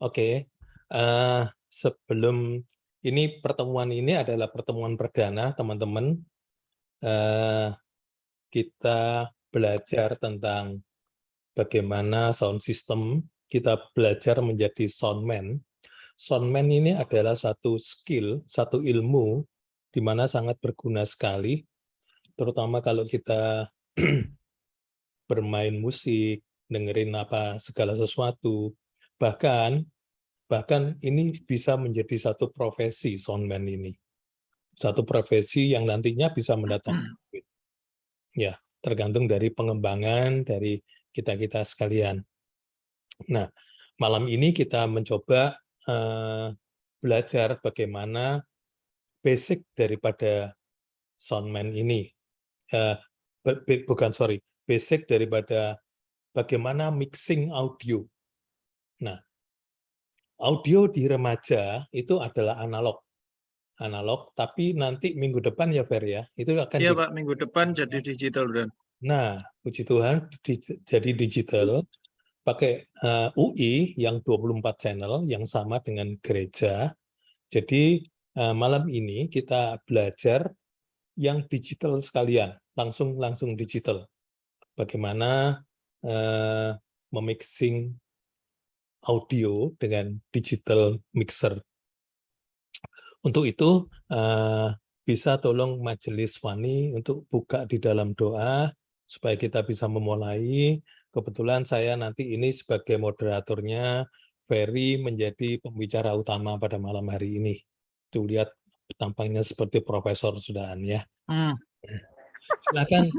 Oke, sebelum pertemuan ini adalah pertemuan perdana, teman-teman. Kita belajar tentang bagaimana sound system, kita belajar menjadi soundman. Soundman ini adalah satu skill, satu ilmu, di mana sangat berguna sekali, terutama kalau kita bermain musik, dengerin segala sesuatu, bahkan ini bisa menjadi satu profesi soundman ini. Satu profesi yang nantinya bisa mendatangkan duit. Ya, tergantung dari pengembangan dari kita-kita sekalian. Nah, malam ini kita mencoba belajar bagaimana basic daripada soundman ini. Basic daripada bagaimana mixing audio. Nah, audio di remaja itu adalah analog, tapi nanti minggu depan ya Fer ya, itu akan Iya Pak, minggu depan jadi digital dan. Nah, puji Tuhan jadi digital pakai UI yang 24 channel yang sama dengan gereja. Jadi malam ini kita belajar yang digital sekalian, langsung digital. Bagaimana memixing audio dengan digital mixer. Untuk itu, bisa tolong Majelis Wani untuk buka di dalam doa, supaya kita bisa memulai. Kebetulan saya nanti ini sebagai moderatornya, Ferry menjadi pembicara utama pada malam hari ini. Tuh lihat tampangnya seperti profesor sudahan ya. Silakan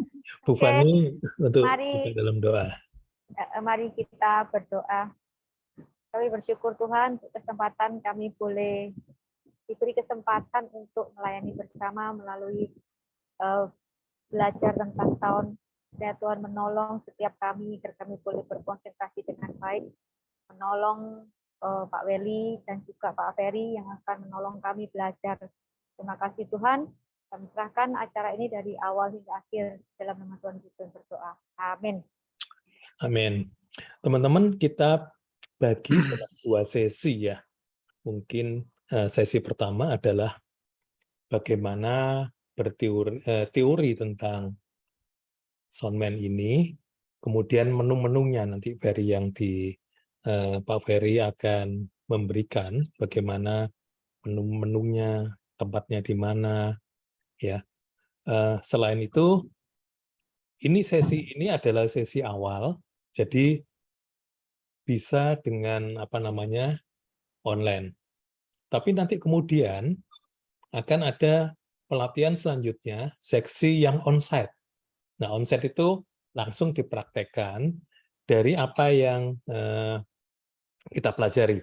Bu Fani untuk buka dalam doa. Mari kita berdoa. Kami bersyukur Tuhan untuk kesempatan kami boleh diberi kesempatan untuk melayani bersama melalui belajar tentang sound. Dan Tuhan menolong setiap kami agar kami boleh berkonsentrasi dengan baik, menolong Pak Weli dan juga Pak Ferry yang akan menolong kami belajar. Terima kasih Tuhan. Kami serahkan acara ini dari awal hingga akhir dalam nama Tuhan Yesus berdoa. Amin. Amin. Teman-teman, kita bagi dalam 2 sesi ya. Mungkin sesi pertama adalah bagaimana teori tentang soundman ini, kemudian menu-menunya nanti Ferry Pak Ferry akan memberikan bagaimana menu-menunya, tempatnya di mana, ya. Selain itu, sesi ini adalah sesi awal, jadi bisa dengan online. Tapi nanti kemudian akan ada pelatihan selanjutnya, seksi yang onsite. Nah, onsite itu langsung dipraktekkan dari apa yang kita pelajari.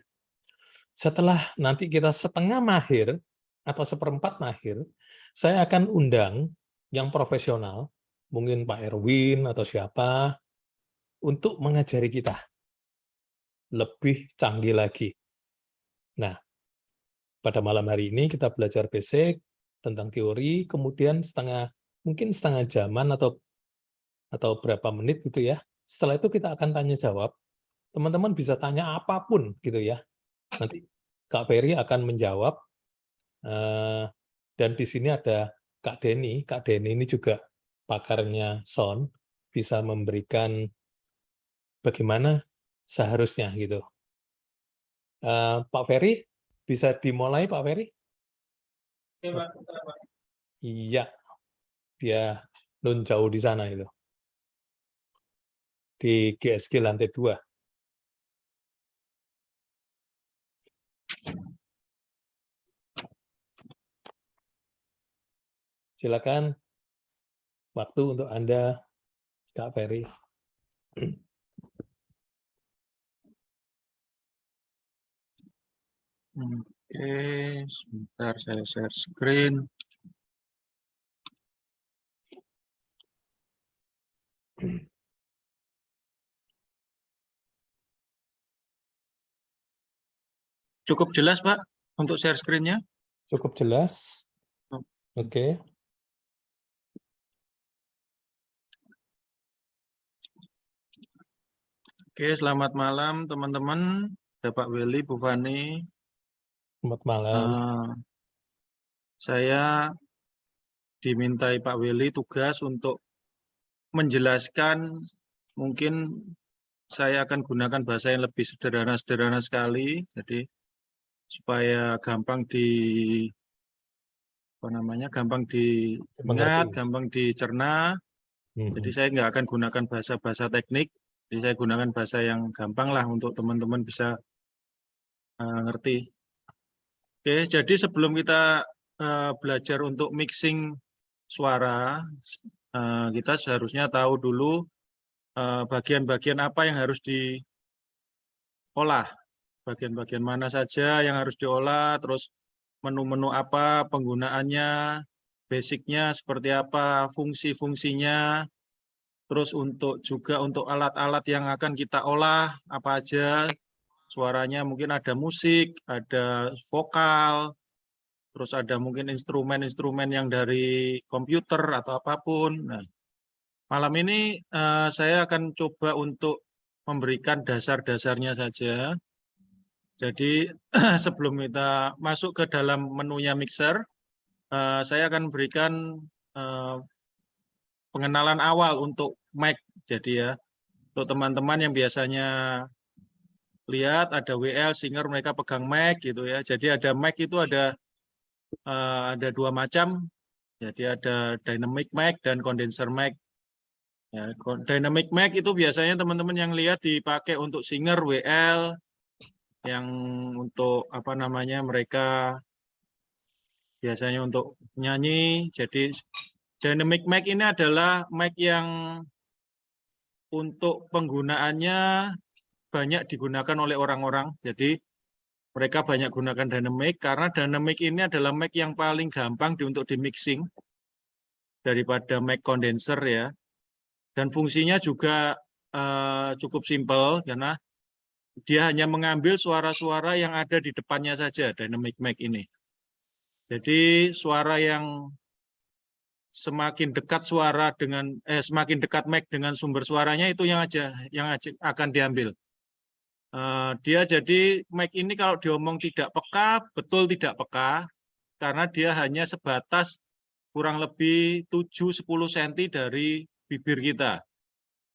Setelah nanti kita setengah mahir atau seperempat mahir, saya akan undang yang profesional, mungkin Pak Erwin atau siapa, untuk mengajari kita lebih canggih lagi. Nah, pada malam hari ini kita belajar basic tentang teori, kemudian mungkin setengah jaman atau berapa menit gitu ya. Setelah itu kita akan tanya jawab. Teman-teman bisa tanya apapun gitu ya. Nanti Kak Ferry akan menjawab. Dan di sini ada Kak Denny. Kak Denny ini juga pakarnya sound, bisa memberikan bagaimana seharusnya gitu. Pak Ferry, bisa dimulai Pak Ferry? Iya, dia nun jauh di sana itu. Di GSG lantai 2. Silakan, waktu untuk Anda, Kak Ferry. Oke, sebentar saya share screen. Cukup jelas Pak untuk share screen-nya? Cukup jelas. Oke. Oke, selamat malam teman-teman. ada Pak Welly, Bu Fani. Selamat malam. Saya dimintai Pak Welly tugas untuk menjelaskan, mungkin saya akan gunakan bahasa yang lebih sederhana sekali, jadi supaya gampang gampang diingat, Mengerti. gampang dicerna. Jadi saya nggak akan gunakan bahasa-bahasa teknik, jadi saya gunakan bahasa yang gampang lah untuk teman-teman bisa ngerti. Oke, jadi sebelum kita belajar untuk mixing suara, kita seharusnya tahu dulu bagian-bagian apa yang harus diolah, bagian-bagian mana saja yang harus diolah, terus menu-menu apa penggunaannya, basicnya seperti apa, fungsi-fungsinya, terus juga untuk alat-alat yang akan kita olah apa aja, suaranya mungkin ada musik, ada vokal, terus ada mungkin instrumen-instrumen yang dari komputer atau apapun. Nah, malam ini saya akan coba untuk memberikan dasar-dasarnya saja. Jadi sebelum kita masuk ke dalam menunya mixer, saya akan berikan pengenalan awal untuk mic. Jadi ya, untuk teman-teman yang biasanya lihat ada WL, singer, mereka pegang mic gitu ya. Jadi ada mic itu ada dua macam. Jadi ada dynamic mic dan condenser mic. Ya, dynamic mic itu biasanya teman-teman yang lihat dipakai untuk singer, WL, yang untuk apa namanya mereka biasanya untuk nyanyi. Jadi dynamic mic ini adalah mic yang untuk penggunaannya banyak digunakan oleh orang-orang. Jadi mereka banyak gunakan dynamic karena dynamic ini adalah mic yang paling gampang untuk di mixing daripada mic condenser ya. Dan fungsinya juga cukup simpel karena dia hanya mengambil suara-suara yang ada di depannya saja, dynamic mic ini. Jadi suara yang semakin dekat semakin dekat mic dengan sumber suaranya itu yang akan diambil. Dia jadi mic ini kalau diomong tidak peka, betul tidak peka, karena dia hanya sebatas kurang lebih 7-10 cm dari bibir kita.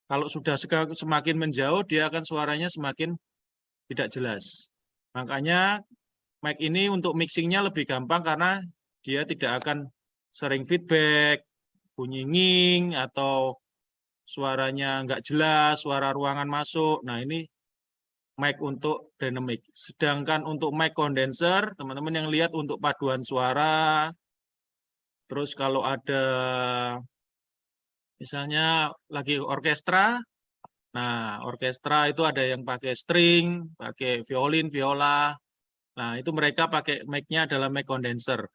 Kalau sudah semakin menjauh, dia akan suaranya semakin tidak jelas. Makanya mic ini untuk mixingnya lebih gampang karena dia tidak akan sering feedback, bunyi nging, atau suaranya nggak jelas, suara ruangan masuk. Nah ini mic untuk dynamic. Sedangkan untuk mic condenser, teman-teman yang lihat untuk paduan suara, terus kalau ada misalnya lagi orkestra, nah orkestra itu ada yang pakai string, pakai violin, viola, nah itu mereka pakai mic-nya adalah mic condenser.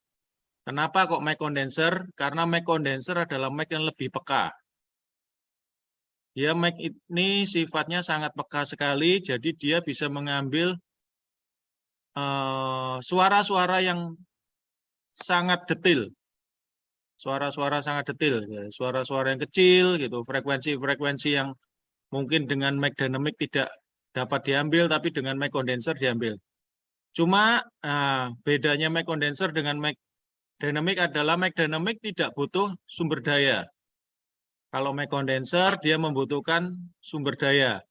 Kenapa kok mic condenser? Karena mic condenser adalah mic yang lebih peka. Dia mic ini sifatnya sangat peka sekali, jadi dia bisa mengambil suara-suara yang sangat detail. Suara-suara sangat detail, suara-suara yang kecil, gitu, frekuensi-frekuensi yang mungkin dengan mic dynamic tidak dapat diambil, tapi dengan mic condenser diambil. Cuma bedanya mic condenser dengan mic dynamic adalah mic dynamic tidak butuh sumber daya. Kalau mic condenser dia membutuhkan sumber daya.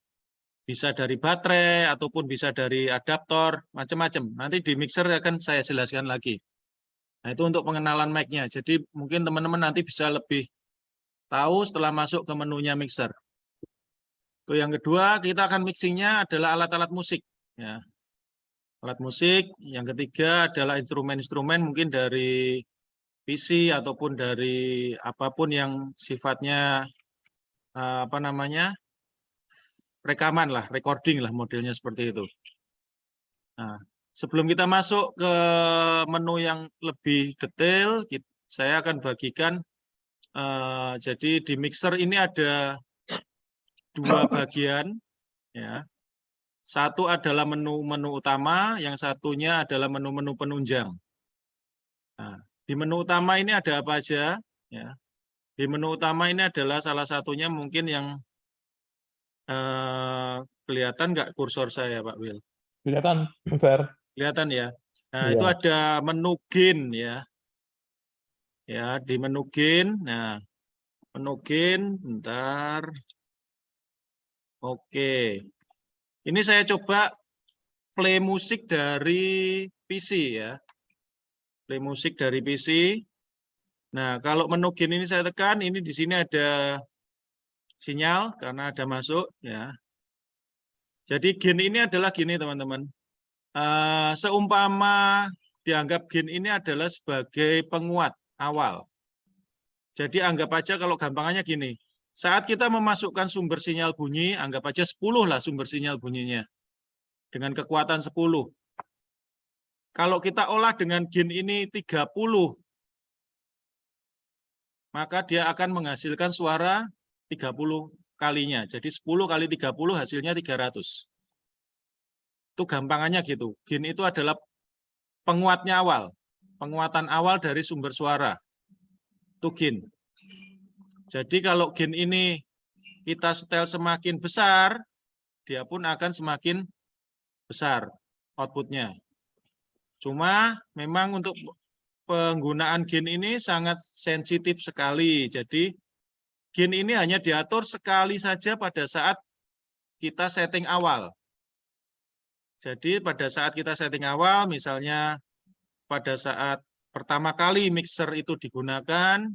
Bisa dari baterai ataupun bisa dari adaptor, macam-macam. Nanti di mixer akan saya jelaskan lagi. Nah, itu untuk pengenalan mic-nya. Jadi mungkin teman-teman nanti bisa lebih tahu setelah masuk ke menunya mixer. Itu yang kedua, kita akan mixingnya adalah alat-alat musik. Ya. Alat musik. Yang ketiga adalah instrumen-instrumen mungkin dari PC ataupun dari apapun yang sifatnya rekaman lah, recording lah modelnya seperti itu. Nah, sebelum kita masuk ke menu yang lebih detail, saya akan bagikan. Jadi di mixer ini ada dua bagian, ya. Satu adalah menu-menu utama, yang satunya adalah menu-menu penunjang. Nah, di menu utama ini ada apa aja? Ya. Di menu utama ini adalah salah satunya mungkin yang kelihatan nggak kursor saya, Pak Wil? Kelihatan, Fer? Kelihatan ya. Nah, Iya. itu ada menu gain ya. Ya, di menu gain. Nah, menu gain, bentar. Oke. Ini saya coba play musik dari PC ya. Play musik dari PC. Nah, kalau menu gain ini saya tekan, ini di sini ada sinyal karena ada masuk ya. Jadi gain ini adalah gini teman-teman. Seumpama dianggap gain ini adalah sebagai penguat awal. Jadi anggap aja kalau gampangannya gini. Saat kita memasukkan sumber sinyal bunyi, anggap aja 10 lah sumber sinyal bunyinya. Dengan kekuatan 10. Kalau kita olah dengan gain ini 30, maka dia akan menghasilkan suara 30 kalinya. Jadi 10 kali 30 hasilnya 300. Itu gampangannya gitu. Gain itu adalah penguatnya awal. Penguatan awal dari sumber suara. Itu gain. Jadi kalau gain ini kita setel semakin besar, dia pun akan semakin besar outputnya. Cuma memang untuk penggunaan gain ini sangat sensitif sekali. Jadi gain ini hanya diatur sekali saja pada saat kita setting awal. Jadi pada saat kita setting awal, misalnya pada saat pertama kali mixer itu digunakan,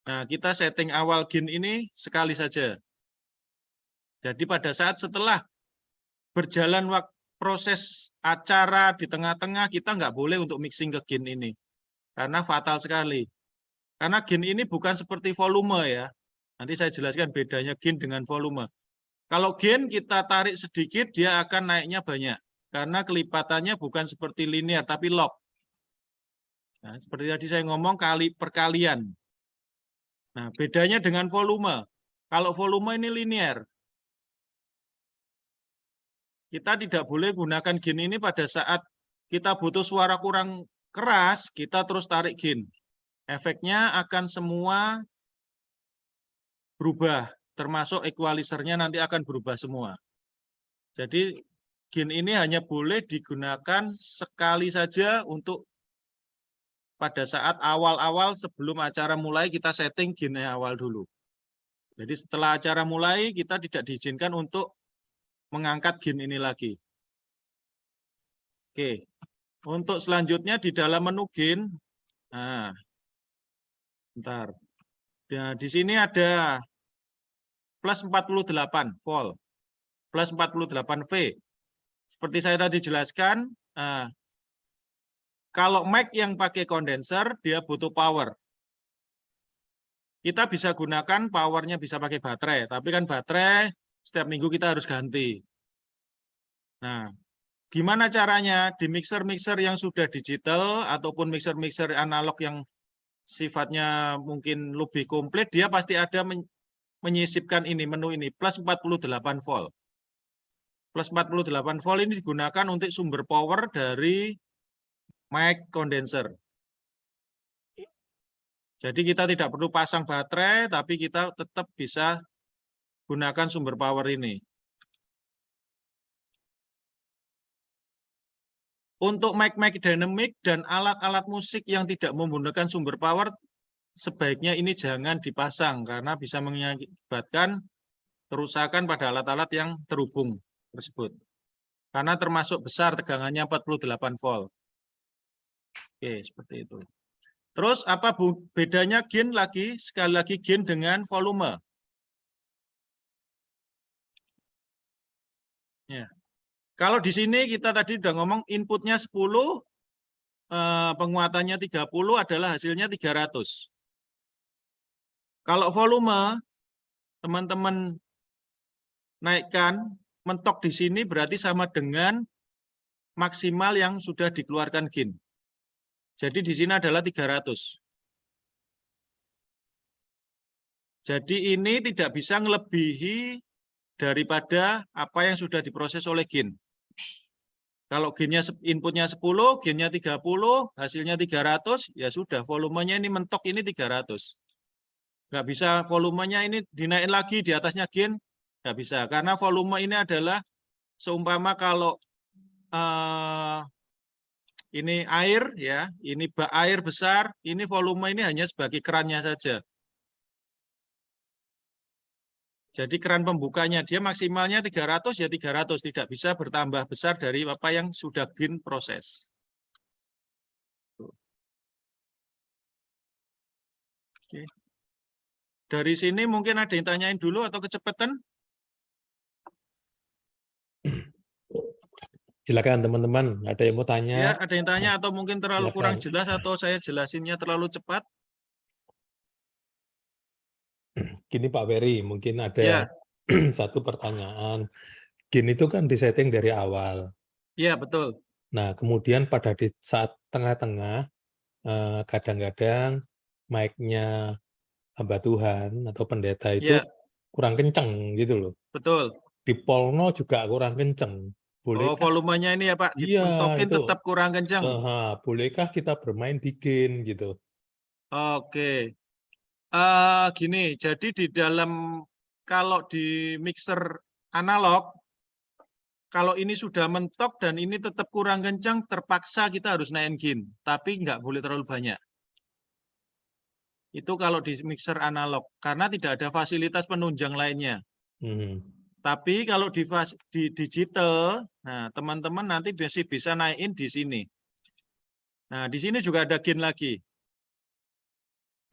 nah kita setting awal gain ini sekali saja. Jadi pada saat setelah berjalan proses acara di tengah-tengah, kita nggak boleh untuk mixing ke gain ini. Karena fatal sekali. Karena gain ini bukan seperti volume ya. Nanti saya jelaskan bedanya gain dengan volume. Kalau gain kita tarik sedikit, dia akan naiknya banyak. Karena kelipatannya bukan seperti linear, tapi log. Nah, seperti tadi saya ngomong perkalian. Nah, bedanya dengan volume. Kalau volume ini linear. Kita tidak boleh gunakan gain ini pada saat kita butuh suara kurang keras, kita terus tarik gain. Efeknya akan semua berubah, termasuk equalizernya nanti akan berubah semua. Jadi gain ini hanya boleh digunakan sekali saja untuk pada saat awal-awal sebelum acara mulai kita setting gainnya awal dulu. Jadi setelah acara mulai kita tidak diizinkan untuk mengangkat gain ini lagi. Oke, untuk selanjutnya di dalam menu gain, nah, bentar. Nah, di sini ada plus 48 volt, plus 48 V. Seperti saya tadi jelaskan, nah, kalau mic yang pakai kondenser, dia butuh power. Kita bisa gunakan powernya bisa pakai baterai, tapi kan baterai setiap minggu kita harus ganti. Nah, gimana caranya di mixer-mixer yang sudah digital ataupun mixer-mixer analog yang sifatnya mungkin lebih komplit, dia pasti ada menyisipkan ini, menu ini, plus 48 volt. Plus 48 volt ini digunakan untuk sumber power dari mic condenser. Jadi kita tidak perlu pasang baterai, tapi kita tetap bisa gunakan sumber power ini. Untuk mic-mic dynamic dan alat-alat musik yang tidak menggunakan sumber power, sebaiknya ini jangan dipasang karena bisa mengakibatkan kerusakan pada alat-alat yang terhubung tersebut. Karena termasuk besar tegangannya 48 volt. Oke, seperti itu. Terus apa bedanya gain lagi? Sekali lagi gain dengan volume. Ya. Kalau di sini kita tadi udah ngomong inputnya 10, penguatannya 30 adalah hasilnya 300. Kalau volume, teman-teman naikkan, mentok di sini berarti sama dengan maksimal yang sudah dikeluarkan gain. Jadi di sini adalah 300. Jadi ini tidak bisa melebihi daripada apa yang sudah diproses oleh gain. Kalau gainnya inputnya 10, gainnya 30, hasilnya 300, ya sudah volumenya ini mentok ini 300. Nggak bisa volumenya ini dinaikin lagi di atasnya gain, nggak bisa. Karena volume ini adalah seumpama kalau ini air ya, ini bak air besar, ini volume ini hanya sebagai kerannya saja. Jadi keran pembukanya dia maksimalnya 300 ya 300, tidak bisa bertambah besar dari apa yang sudah GIN proses. Oke. Dari sini mungkin ada yang tanyain dulu atau kecepatan? Silakan teman-teman, ada yang mau Ya, tanya? ada yang tanya atau mungkin terlalu kurang Silakan. jelas atau saya jelasinnya terlalu cepat? Gini Pak Ferry, mungkin ada Ya, satu pertanyaan. GIN itu kan disetting dari awal. ya betul. Nah, kemudian pada di saat tengah-tengah, kadang-kadang mic-nya hamba Tuhan atau pendeta itu Ya, kurang kenceng gitu loh. betul. Di polno juga kurang kenceng. Oh, Bolehkah? volumenya ini ya Pak, Iya, dipentokin itu. tetap kurang kencang. Bolehkah kita bermain di GIN gitu? Oke. Gini, jadi di dalam, kalau di mixer analog, kalau ini sudah mentok dan ini tetap kurang kencang, terpaksa kita harus naikin GIN. Tapi nggak boleh terlalu banyak. Itu kalau di mixer analog, karena tidak ada fasilitas penunjang lainnya. Tapi kalau di digital, nah teman-teman nanti bisa naikin di sini. Nah, di sini juga ada GIN lagi.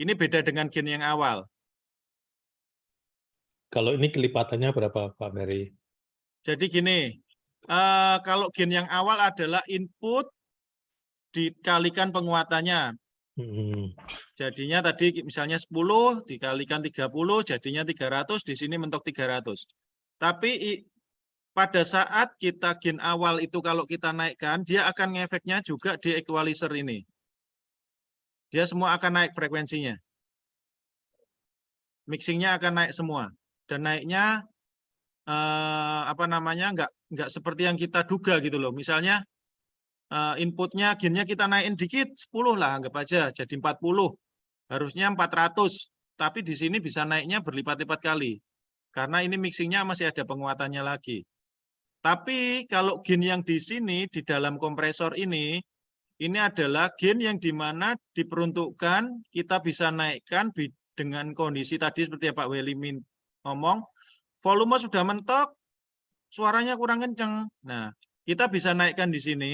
Ini beda dengan GIN yang awal. Kalau ini kelipatannya berapa Pak Ferry? Jadi gini, kalau GIN yang awal adalah input dikalikan penguatannya. Jadinya tadi misalnya 10 dikalikan 30 jadinya 300, di sini mentok 300. Tapi pada saat kita GIN awal itu kalau kita naikkan, dia akan ngefeknya juga di equalizer ini. Dia semua akan naik frekuensinya. Mixingnya akan naik semua. Dan naiknya nggak seperti yang kita duga gitu loh. Misalnya inputnya GIN-nya kita naikin dikit 10 lah, anggap aja jadi 40. Harusnya 400, tapi di sini bisa naiknya berlipat-lipat kali. Karena ini mixingnya masih ada penguatannya lagi. Tapi kalau GIN yang di sini, di dalam kompresor ini adalah GIN yang dimana diperuntukkan kita bisa naikkan dengan kondisi tadi seperti yang Pak Welly ngomong, volume sudah mentok, suaranya kurang kenceng. Nah, kita bisa naikkan di sini,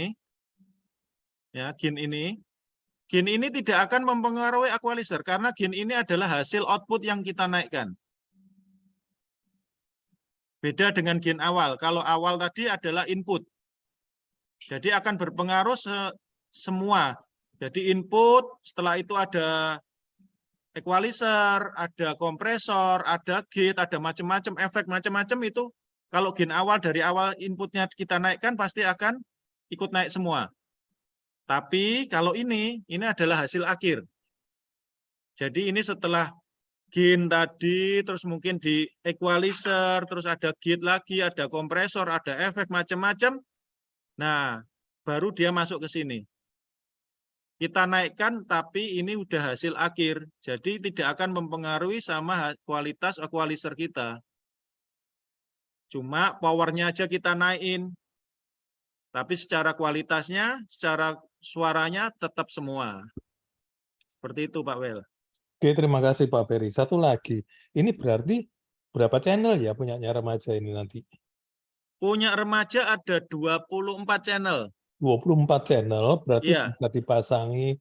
ya GIN ini. GIN ini tidak akan mempengaruhi equalizer karena GIN ini adalah hasil output yang kita naikkan. Beda dengan GIN awal. Kalau awal tadi adalah input. Jadi akan berpengaruh semua. Jadi input, setelah itu ada equalizer, ada kompresor, ada gate, ada macam-macam efek macam-macam itu. Kalau GIN awal dari awal inputnya kita naikkan pasti akan ikut naik semua. Tapi kalau ini adalah hasil akhir. Jadi ini setelah GIN tadi, terus mungkin di equalizer, terus ada gate lagi, ada kompresor, ada efek macam-macam. Nah, baru dia masuk ke sini. Kita naikkan, tapi ini udah hasil akhir. Jadi tidak akan mempengaruhi sama kualitas equalizer kita. Cuma powernya aja kita naikin. Tapi secara kualitasnya, secara suaranya tetap semua. Seperti itu Pak Wel. Oke, terima kasih Pak Ferry. Satu lagi, ini berarti berapa channel ya punyanya remaja ini nanti? Punya remaja ada 24 channel. 24 channel, berarti Iya. bisa dipasangi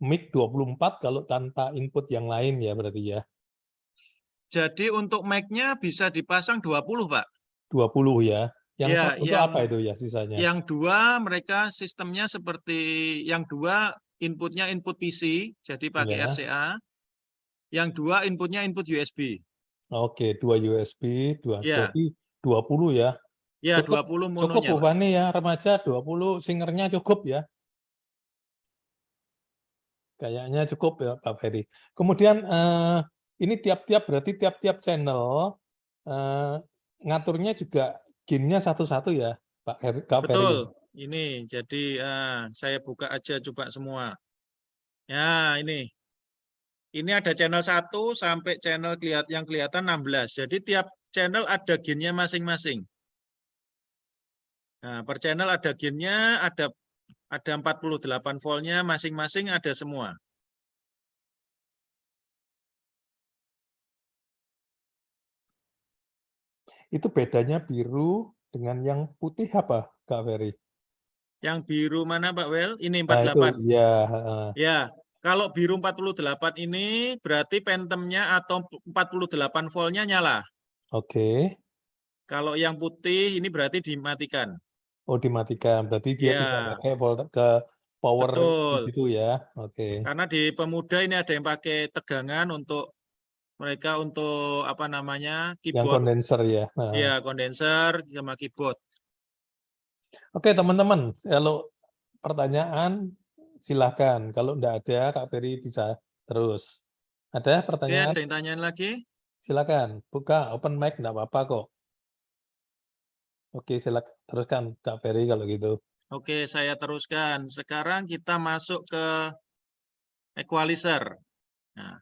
mic 24 kalau tanpa input yang lain ya berarti ya? Jadi untuk mic-nya bisa dipasang 20 Pak. 20 ya? Yang Ya, untuk apa itu ya sisanya? Yang dua mereka sistemnya seperti yang dua inputnya input PC, jadi pakai Ya. RCA. Yang dua inputnya input USB. Oke, 2 USB, 2 Ya. berarti 20 ya? Ya, Cukup, 20 cukup mononya Bu Pak. Fani ya, remaja 20 singernya cukup ya? Kayaknya cukup ya Pak Ferry. Kemudian ini berarti tiap-tiap channel ngaturnya juga GIN-nya satu-satu ya Pak Ferry? Betul. Ini jadi saya buka aja coba semua. Ya, ini. Ini ada channel 1 sampai channel yang kelihatan 16. Jadi tiap channel ada GIN-nya masing-masing. Nah, per channel ada gainnya, ada 48 voltnya, masing-masing ada semua. Itu bedanya biru dengan yang putih apa, Kak Ferry? Yang biru mana Pak Wel? Ini Nah, itu 48. ya. Ya, kalau biru 48 ini berarti phantomnya atau 48 voltnya nyala. Oke. Kalau yang putih ini berarti dimatikan. Oh, dimatikan. Berarti dia tidak Ya, pakai ke power di betul. situ ya. Oke. Karena di pemuda ini ada yang pakai tegangan untuk mereka untuk apa namanya Yang keyboard. kondenser ya. Nah. Ya, kondenser sama keyboard. Oke, teman-teman. Kalau pertanyaan silakan. Kalau enggak ada, Kak Ferry bisa terus. Ada Oke, pertanyaan? ada yang tanyain lagi? Silakan. Buka open mic, enggak apa-apa kok. Oke, silakan teruskan Kak Ferry kalau gitu. Oke, saya teruskan. Sekarang kita masuk ke equalizer. Nah,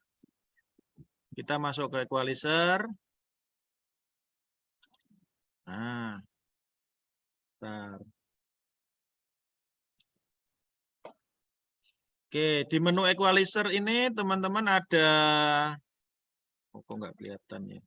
kita masuk ke equalizer. Nah, bentar. Oke, di menu equalizer ini teman-teman ada, oh, kok nggak kelihatan ya?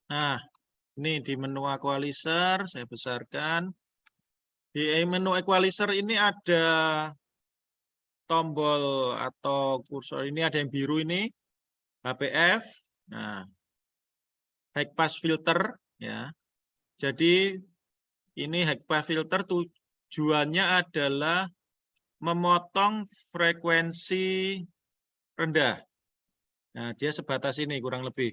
Nah, ini di menu equalizer, saya besarkan. Di menu equalizer ini ada tombol atau kursor ini ada yang biru ini, HPF. Nah, high pass filter ya. Jadi ini high pass filter tujuannya adalah memotong frekuensi rendah. Nah, dia sebatas ini kurang lebih.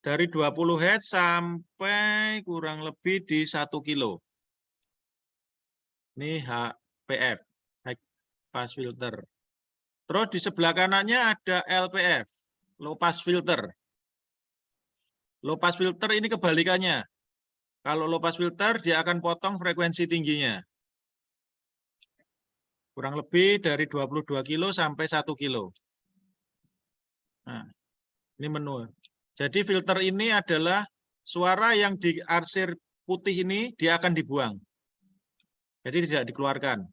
Dari 20 Hz sampai kurang lebih di 1 kilo. Ini HPF, high pass filter. Terus di sebelah kanannya ada LPF, low pass filter. Low pass filter ini kebalikannya. Kalau low pass filter dia akan potong frekuensi tingginya. Kurang lebih dari 22 kilo sampai 1 kilo. Nah, ini menu. Jadi filter ini adalah suara yang diarsir putih ini dia akan dibuang. Jadi tidak dikeluarkan.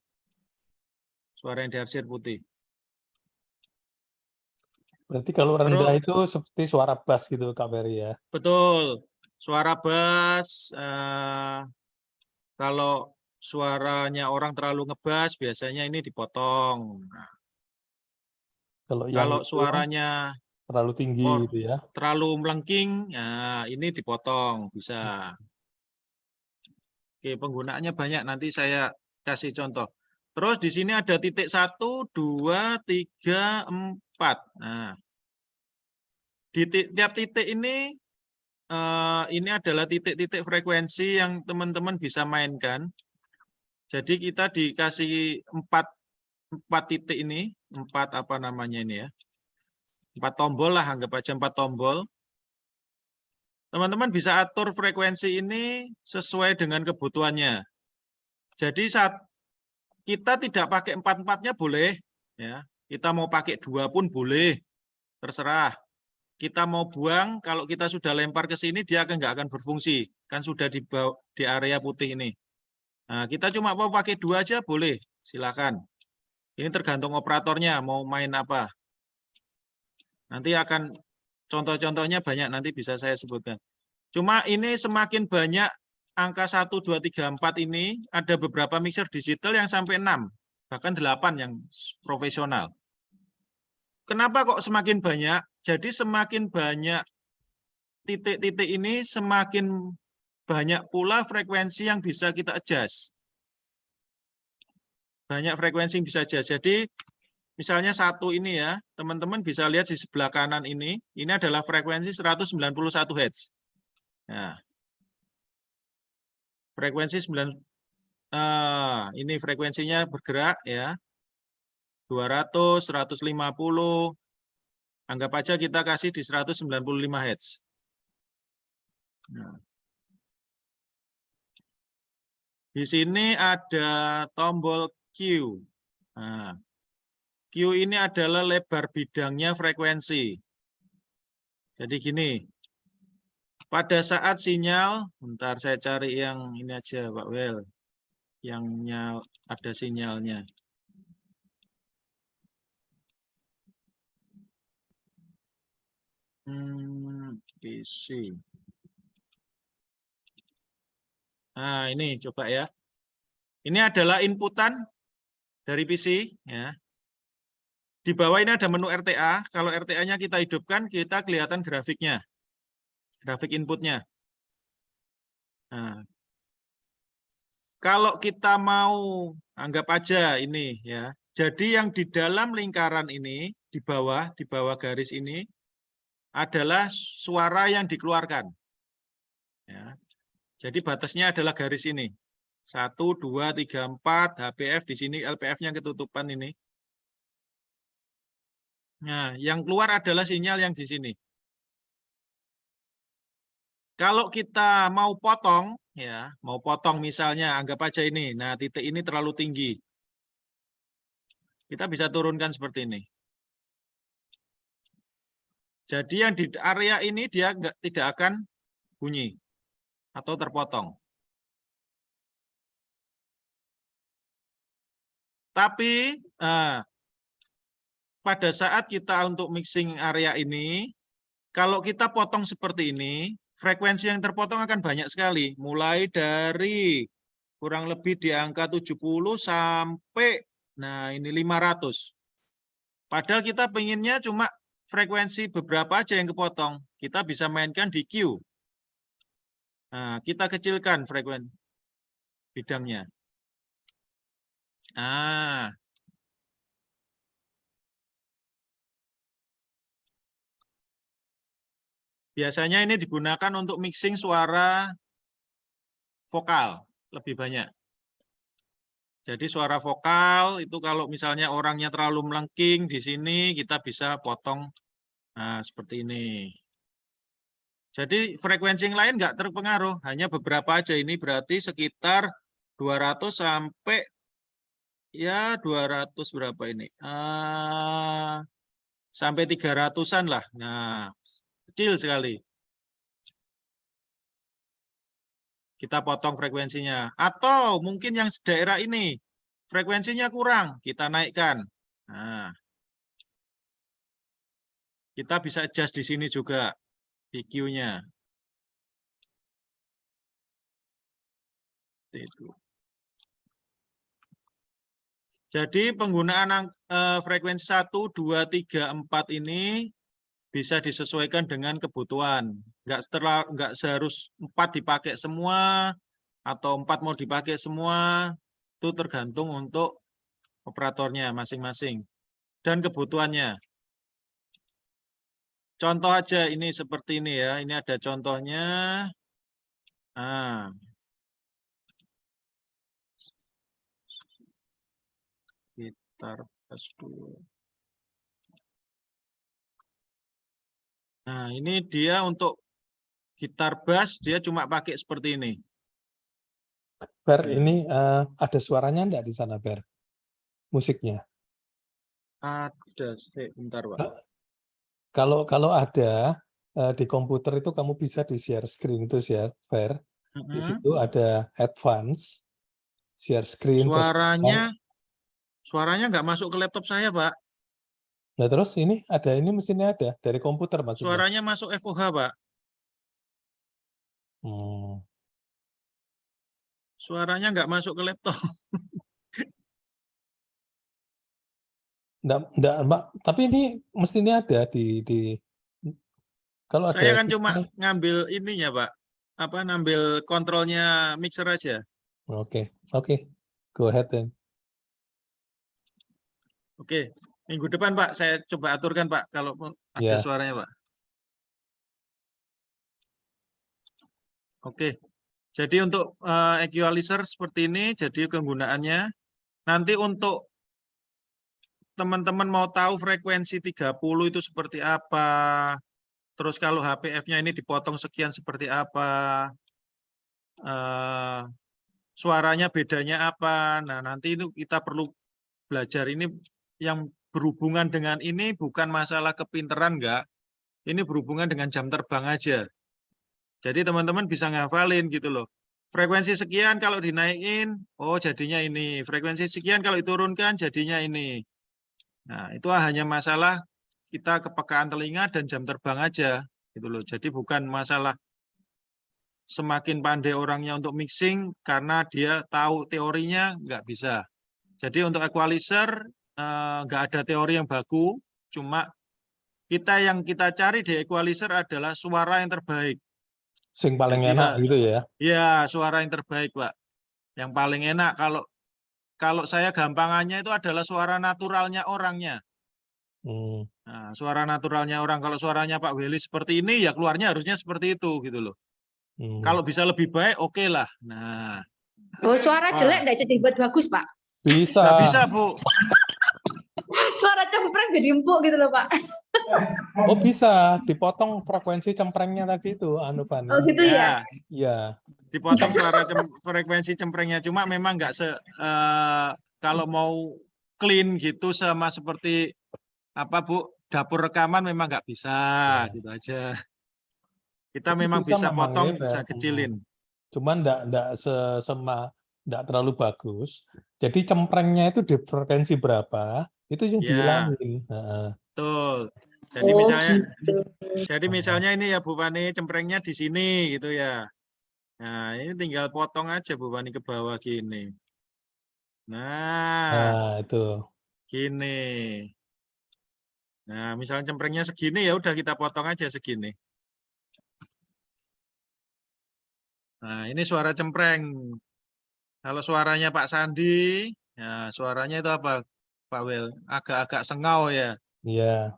Suara yang diarsir putih. Berarti kalau rendah itu seperti suara bass gitu Kak Ferry ya. Betul. Suara bass, kalau suaranya orang terlalu ngebas biasanya ini dipotong. Nah, kalau itu suaranya terlalu tinggi gitu ya. terlalu melengking, ya ini dipotong bisa. Oke, penggunaannya banyak. Nanti saya kasih contoh. Terus di sini ada titik 1, 2, 3, 4. Nah, di tiap titik ini adalah titik-titik frekuensi yang teman-teman bisa mainkan. Jadi kita dikasih 4 titik ini, 4 apa namanya ini ya, 4 tombol lah, anggap aja 4 tombol. Teman-teman bisa atur frekuensi ini sesuai dengan kebutuhannya. Jadi saat kita tidak pakai 4-4-nya boleh, ya. Kita mau pakai 2 pun boleh, terserah. Kita mau buang, kalau kita sudah lempar ke sini dia nggak akan berfungsi, kan sudah di area putih ini. Nah, kita cuma mau pakai 2 aja boleh, silakan. Ini tergantung operatornya mau main apa. Nanti akan contoh-contohnya banyak, nanti bisa saya sebutkan. Cuma ini semakin banyak angka 1, 2, 3, 4 ini, ada beberapa mixer digital yang sampai 6, bahkan 8 yang profesional. Kenapa kok semakin banyak? Jadi semakin banyak titik-titik ini, semakin banyak pula frekuensi yang bisa kita adjust. Banyak frekuensi yang bisa adjust. Jadi misalnya 1 ini ya, teman-teman bisa lihat di sebelah kanan ini adalah frekuensi 191 Hz. Nah, frekuensi ini frekuensinya bergerak ya. 200, 150. Anggap aja kita kasih di 195 Hz. Nah. Di sini ada tombol Q. Nah, Q ini adalah lebar bidangnya frekuensi. Jadi gini, pada saat sinyal, bentar saya cari yang ini aja Pak Wel, yang ada sinyalnya. PC. Nah, ini coba ya. Ini adalah inputan dari PC. Ya. Di bawah ini ada menu RTA. Kalau RTA-nya kita hidupkan, kita kelihatan grafiknya. Grafik inputnya. Nah, kalau kita mau, anggap aja ini ya. Jadi yang di dalam lingkaran ini, di bawah garis ini, adalah suara yang dikeluarkan. Ya. Jadi batasnya adalah garis ini. 1, 2, 3, 4, HPF, di sini LPF-nya ketutupan ini. Nah, yang keluar adalah sinyal yang di sini. Kalau kita mau potong, ya, mau potong misalnya, anggap aja ini. Nah, titik ini terlalu tinggi. Kita bisa turunkan seperti ini. Jadi yang di area ini dia tidak akan bunyi atau terpotong. Tapi pada saat kita untuk mixing area ini, kalau kita potong seperti ini, frekuensi yang terpotong akan banyak sekali. Mulai dari kurang lebih di angka 70 sampai, nah ini 500. Padahal kita pengennya cuma frekuensi beberapa aja yang kepotong. Kita bisa mainkan di Q. Nah, kita kecilkan frekuensi bidangnya. Ah, biasanya ini digunakan untuk mixing suara vokal lebih banyak. Jadi suara vokal itu kalau misalnya orangnya terlalu melengking di sini kita bisa potong, nah seperti ini. Jadi frekuensi yang lain nggak terpengaruh, hanya beberapa aja. Ini berarti sekitar 200 sampai ya 200 berapa ini? Sampai 300-an lah. Nah, kecil sekali. Kita potong frekuensinya. Atau mungkin yang daerah ini frekuensinya kurang, kita naikkan. Nah, kita bisa adjust di sini juga EQ-nya. Jadi penggunaan frekuensi 1, 2, 3, 4 ini bisa disesuaikan dengan kebutuhan. Nggak seharus 4 dipakai semua, atau 4 mau dipakai semua, itu tergantung untuk operatornya masing-masing dan kebutuhannya. Contoh aja ini seperti ini ya, ini ada contohnya. Nah, gitar bass dulu. Nah, ini dia untuk gitar bass, dia cuma pakai seperti ini. Ber, ini ada suaranya enggak di sana, Ber? Musiknya? Ada, bentar Pak. Kalau ada di komputer itu kamu bisa di share screen itu share, Ber. Di situ ada advance, share screen. Suaranya nggak masuk ke laptop saya, Pak. Nah terus ini mesinnya ada dari komputer maksudnya. Suaranya masuk FOH, Pak. Suaranya nggak masuk ke laptop. Nggak, Mbak. Tapi ini mestinya ada di kalau saya ada kan cuma ngambil ininya, Pak. Ngambil kontrolnya mixer aja. Oke. Go ahead then. Oke. Minggu depan, Pak, saya coba aturkan, Pak, kalau ada suaranya, Pak. Oke. Jadi untuk equalizer seperti ini, jadi kegunaannya nanti untuk teman-teman mau tahu frekuensi 30 itu seperti apa, terus kalau HPF-nya ini dipotong sekian seperti apa, suaranya bedanya apa. Nah, nanti itu kita perlu belajar ini yang berhubungan dengan ini bukan masalah kepinteran enggak. Ini berhubungan dengan jam terbang aja. Jadi teman-teman bisa ngafalin gitu loh. Frekuensi sekian kalau dinaikin, oh jadinya ini. Frekuensi sekian kalau diturunkan jadinya ini. Nah, itu hanya masalah kita kepekaan telinga dan jam terbang aja gitu loh. Jadi bukan masalah semakin pandai orangnya untuk mixing karena dia tahu teorinya, nggak bisa. Jadi untuk equalizer nggak ada teori yang baku, cuma yang kita cari di equalizer adalah suara yang terbaik. Sing paling Jadi, enak gitu ya. Ya, suara yang terbaik, Pak. Yang paling enak kalau saya gampangannya itu adalah suara naturalnya orangnya. Nah, suara naturalnya orang. Kalau suaranya Pak Welly seperti ini, ya keluarnya harusnya seperti itu gitu loh. Kalau bisa lebih baik, oke lah. Nah. Oh, suara jelek nggak jadi buat bagus, Pak? Bisa. Nggak bisa, Bu. Suara cempreng jadi empuk gitu loh, Pak. Oh, bisa. Dipotong frekuensi cemprengnya tadi itu, Anu Fani. Oh, gitu ya? Iya. Dipotong frekuensi cemprengnya. Cuma memang nggak kalau mau clean gitu sama seperti apa, Bu? Dapur rekaman memang nggak bisa, gitu aja. Kita Tapi memang bisa memang potong, ya, bisa kecilin. Cuman enggak terlalu bagus. Jadi cemprengnya itu di frekuensi berapa, itu yang Ya, dihilangin. betul. Jadi Oh, misalnya, gitu. misalnya ini ya Bu Fani, cemprengnya di sini gitu ya. Nah, ini tinggal potong aja Bu Fani ke bawah gini. Nah, Itu. gini. Nah, misalnya cemprengnya segini ya udah kita potong aja segini. Nah, ini suara cempreng. Kalau suaranya Pak Sandi, ya suaranya itu apa, Pak Wel? Agak-agak sengau ya. Iya.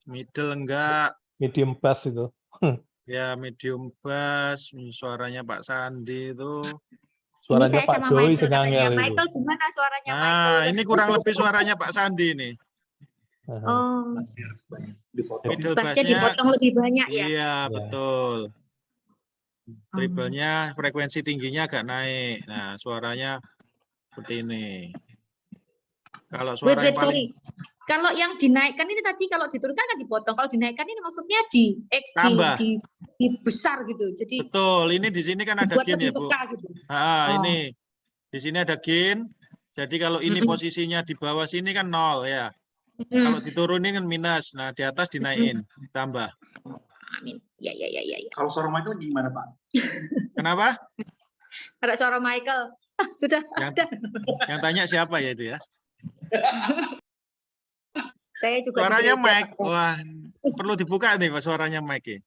Middle enggak. Medium bass itu. Ya, medium bass. Suaranya Pak Sandi itu. Ini Suaranya saya Pak sama Joy Michael, katanya senyangel itu. Michael gimana suaranya Nah, Michael? ini kurang lebih suaranya Pak Sandi nih. Oh, Middle bassnya bass-nya, dipotong lebih banyak ya? iya Ya. betul. Treble-nya frekuensi tingginya agak naik. Nah, suaranya seperti ini. Kalau suara yang paling Kalau yang dinaikkan ini tadi kalau diturunkan kan dipotong. Kalau dinaikkan ini maksudnya tambah. di besar gitu. Jadi Betul, ini di sini kan ada dibuat gain ya, lebih Bu. peka gitu. Ini di sini ada gain. Jadi kalau ini posisinya di bawah sini kan 0 ya. Kalau diturunin kan minus. Nah, di atas dinaikin, tambah. Amin. Ya. Kalau suara Michael gimana, Pak? Kenapa? Ada suara Michael. Sudah ada. Yang tanya siapa ya itu ya? Saya juga Suaranya di gereja, Mike. Pak. Wah, perlu dibuka nih Pak suaranya Mike.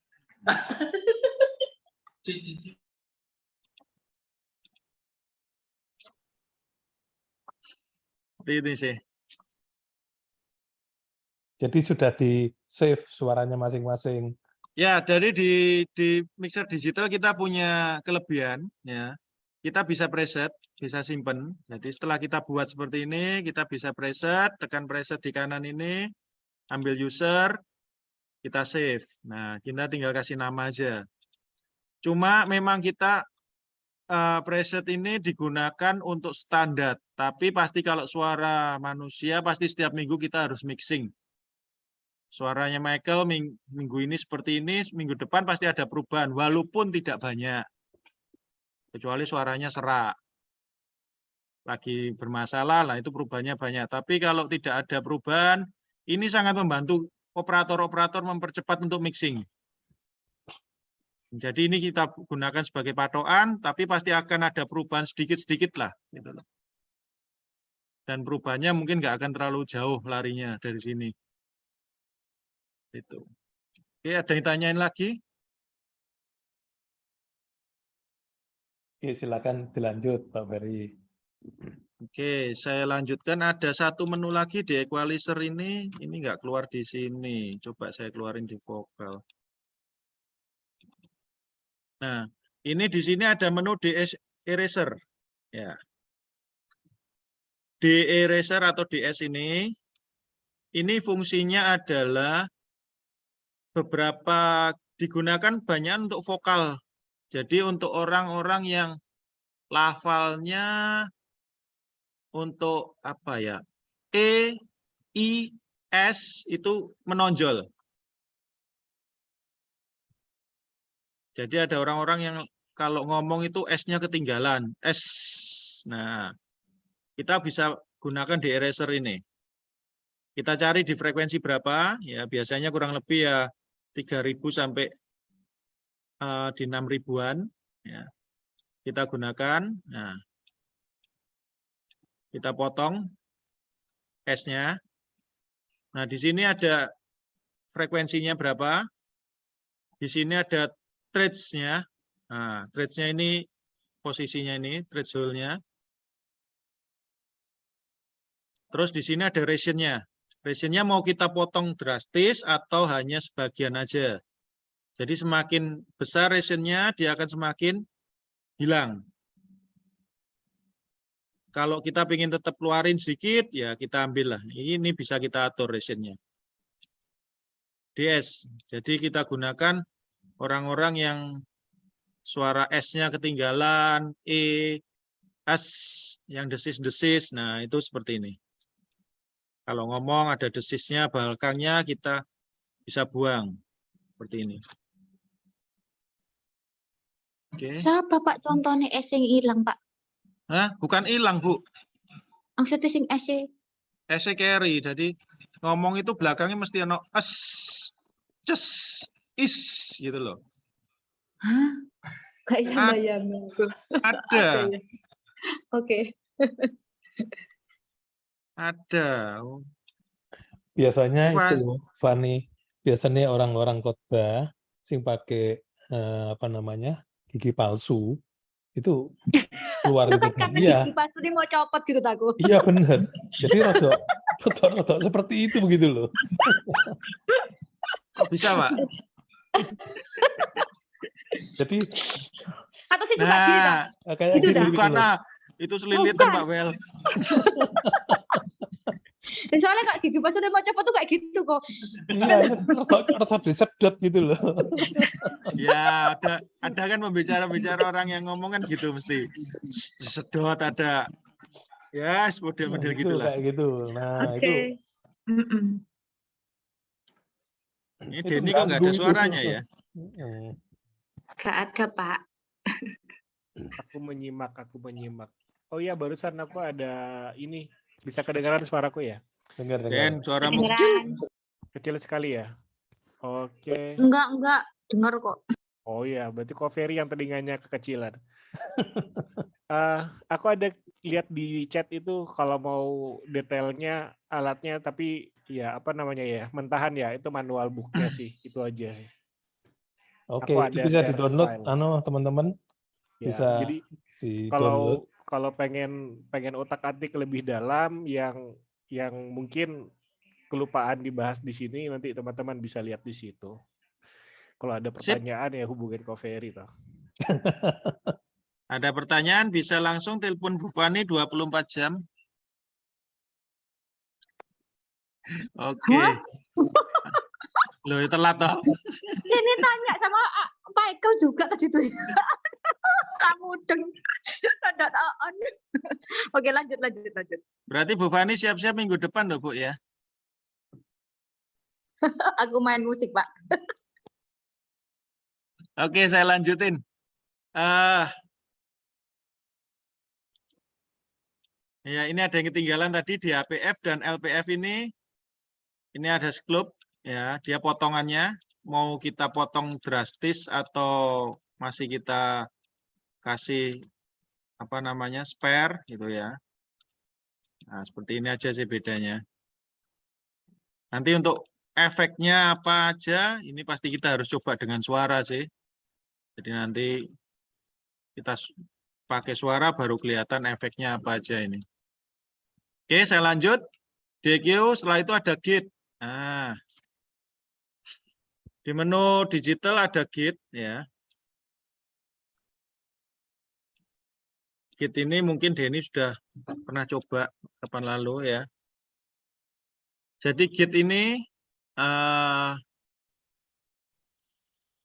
Seperti ini sih. Jadi sudah di-save suaranya masing-masing. Ya, jadi di mixer digital kita punya kelebihan ya. Kita bisa preset, bisa simpen. Jadi setelah kita buat seperti ini, kita bisa preset, tekan preset di kanan ini, ambil user, kita save. Nah, kita tinggal kasih nama aja. Cuma memang kita preset ini digunakan untuk standar, tapi pasti kalau suara manusia pasti setiap minggu kita harus mixing. Suaranya Michael minggu ini seperti ini, minggu depan pasti ada perubahan, walaupun tidak banyak. Kecuali suaranya serak. Lagi bermasalah, lah itu perubahannya banyak. Tapi kalau tidak ada perubahan, ini sangat membantu operator-operator mempercepat untuk mixing. Jadi ini kita gunakan sebagai patokan, tapi pasti akan ada perubahan sedikit-sedikit lah. Gitu. Dan perubahannya mungkin nggak akan terlalu jauh larinya dari sini. Itu. Oke, ada yang tanyain lagi? Oke, silakan dilanjut, Pak Ferry. Oke, saya lanjutkan. Ada satu menu lagi di equalizer ini nggak keluar di sini. Coba saya keluarin di vokal. Nah, ini di sini ada menu DS eraser. Ya. D eraser atau DS ini ini fungsinya adalah beberapa digunakan banyak untuk vokal. Jadi untuk orang-orang yang lafalnya untuk apa ya? E, I, S itu menonjol. Jadi ada orang-orang yang kalau ngomong itu S-nya ketinggalan. S. Nah, kita bisa gunakan di eraser ini. Kita cari di frekuensi berapa, ya biasanya kurang lebih ya 3.000 sampai di 6.000-an. Ya. Kita gunakan, nah, kita potong S-nya. Nah, di sini ada frekuensinya berapa. Di sini ada threads-nya. Nah, threads-nya ini posisinya ini, threshold-nya. Terus di sini ada ratio-nya. Ratio-nya mau kita potong drastis atau hanya sebagian aja. Jadi semakin besar ratio-nya, dia akan semakin hilang. Kalau kita ingin tetap keluarin sedikit, ya kita ambil lah. Ini bisa kita atur ratio-nya. DS. Jadi kita gunakan orang-orang yang suara S-nya ketinggalan, E, S yang desis-desis. Nah, itu seperti ini. Kalau ngomong ada desisnya, belakangnya kita bisa buang. Seperti ini. Oke. Siapa Pak contohnya S yang hilang Pak? Hah? Bukan hilang, Bu. Maksudnya sing S S carry. Jadi ngomong itu belakangnya mesti ada S, ces, is gitu loh. Hah? Gak bisa Ad- bayangin. Ada. ya? Oke. Ada. Biasanya Bukan. itu, Fani, biasanya orang-orang khotbah sing pakai apa namanya gigi palsu itu keluar Itu itu kan karena iya, gigi palsu dia mau copot gitu aku. iya bener. Jadi rada seperti itu begitu loh. Kok bisa, Pak? Jadi Atau sih suka gini tak? kayak Gitu gitu dah. gitu Bukan, loh. nah. Itu selilitan, Bukan. Pak Wel. Soalnya kak gigi palsu dia mau copot tuh kayak gitu kok. Iya, rada disedot gitu loh. Ya, ada kan pembicara-bicara orang yang ngomong kan gitu mesti. Sedot ada. Ya, model-model Itu gitulah. kayak gitu. Nah, itu Ini itu Denny kok nggak ada ganggu itu. suaranya ya? Gak ada Pak. Aku menyimak. Oh iya, barusan aku ada ini. Bisa kedengaran suaraku ya? Dengar. Den, suaramu kecil. Kecil sekali ya? Oke. Enggak, dengar kok. Oh iya, berarti kok Ferry yang telinganya kekecilan. Aku ada lihat di chat itu kalau mau detailnya alatnya, tapi ya apa namanya ya, mentahan ya, itu manual booknya sih, itu aja sih. Oke, Aku itu ada bisa share di-download file. teman-teman. Ya, Bisa jadi di-download. kalau pengen otak-atik lebih dalam yang mungkin kelupaan dibahas di sini, nanti teman-teman bisa lihat di situ. Kalau ada pertanyaan ya hubungin ke Ferry toh. Ada pertanyaan bisa langsung telepon Bu Fani 24 jam. Oke. Loh, telat toh. Ini tanya sama Michael juga tadi tuh. Kamu deng. Ada on. Oke, lanjut. Berarti Bu Fani siap-siap minggu depan loh, Bu ya. Aku main musik, Pak. Oke, saya lanjutin. Ya, ini ada yang ketinggalan tadi di HPF dan LPF ini. Ini ada sklup, ya, dia potongannya mau kita potong drastis atau masih kita kasih apa namanya spare gitu ya. Nah, seperti ini aja sih bedanya. Nanti untuk efeknya apa aja, ini pasti kita harus coba dengan suara sih. Jadi nanti kita pakai suara baru kelihatan efeknya apa aja ini. Oke, saya lanjut. DQ, setelah itu ada git. Nah, di menu digital ada git ya. Git ini mungkin Denny sudah pernah coba kapan lalu ya. Jadi Git ini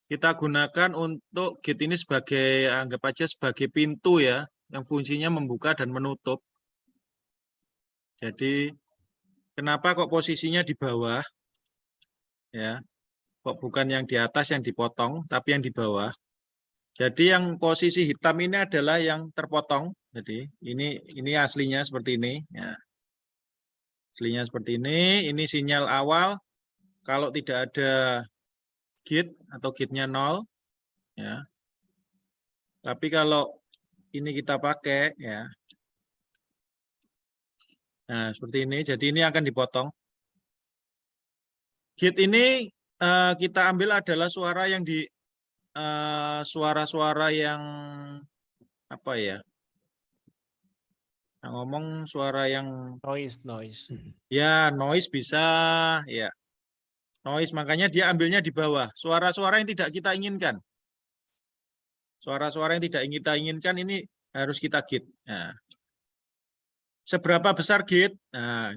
kita gunakan untuk Git ini sebagai, anggap aja sebagai pintu ya, yang fungsinya membuka dan menutup. Jadi kenapa kok posisinya di bawah? Ya, kok bukan yang di atas yang dipotong, tapi yang di bawah. Jadi yang posisi hitam ini adalah yang terpotong. Jadi ini aslinya seperti ini. Ya. Aslinya seperti ini sinyal awal. Kalau tidak ada Git atau Gitnya 0, ya. Tapi kalau ini kita pakai, ya. Nah, seperti ini. Jadi ini akan dipotong. Git ini kita ambil adalah suara yang di suara-suara yang apa ya? Nah, ngomong suara yang Noise. ya noise bisa ya. Noise makanya dia ambilnya di bawah. Suara-suara yang tidak kita inginkan. Suara-suara yang tidak kita inginkan ini harus kita Git. Nah, seberapa besar Git? Nah,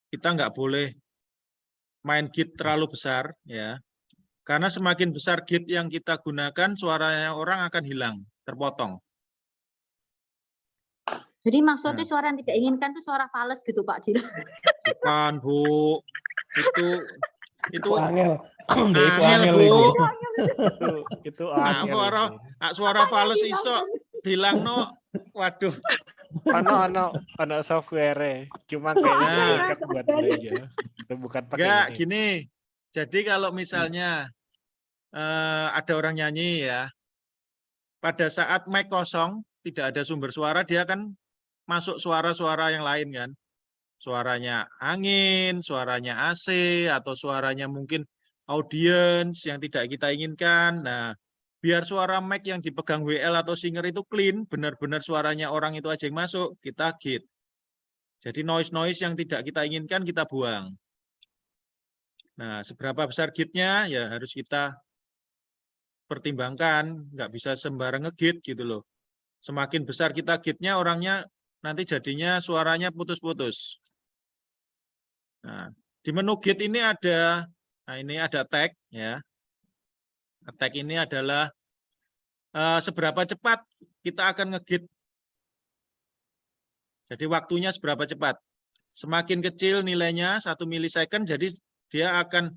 kita nggak boleh main Git terlalu besar ya. Karena semakin besar Git yang kita gunakan, suaranya orang akan hilang, terpotong. Jadi maksudnya suara yang tidak inginkan itu suara fals gitu Pak Dil. Bukan, Bu. Itu angel. angel, Bu. Itu Nah, angel. suara fals iso dilangno. Waduh. Ono software, cuma kayaknya cocok buat gereja. Itu bukan pakai Enggak, ini. gini. Jadi kalau misalnya ada orang nyanyi ya, pada saat mic kosong, tidak ada sumber suara, dia akan masuk suara-suara yang lain kan. Suaranya angin, suaranya AC, atau suaranya mungkin audience yang tidak kita inginkan. Nah, biar suara mic yang dipegang WL atau singer itu clean, benar-benar suaranya orang itu aja yang masuk, kita Git. Jadi noise-noise yang tidak kita inginkan kita buang. Nah, seberapa besar Gitnya ya harus kita pertimbangkan, nggak bisa sembarang nge-Git gitu loh. Semakin besar kita Gitnya, orangnya nanti jadinya suaranya putus-putus. Nah, di menu Git ini ada, ini ada tag ya. Tag ini adalah seberapa cepat kita akan nge-Git. Jadi waktunya seberapa cepat. Semakin kecil nilainya 1 milisecond, jadi dia akan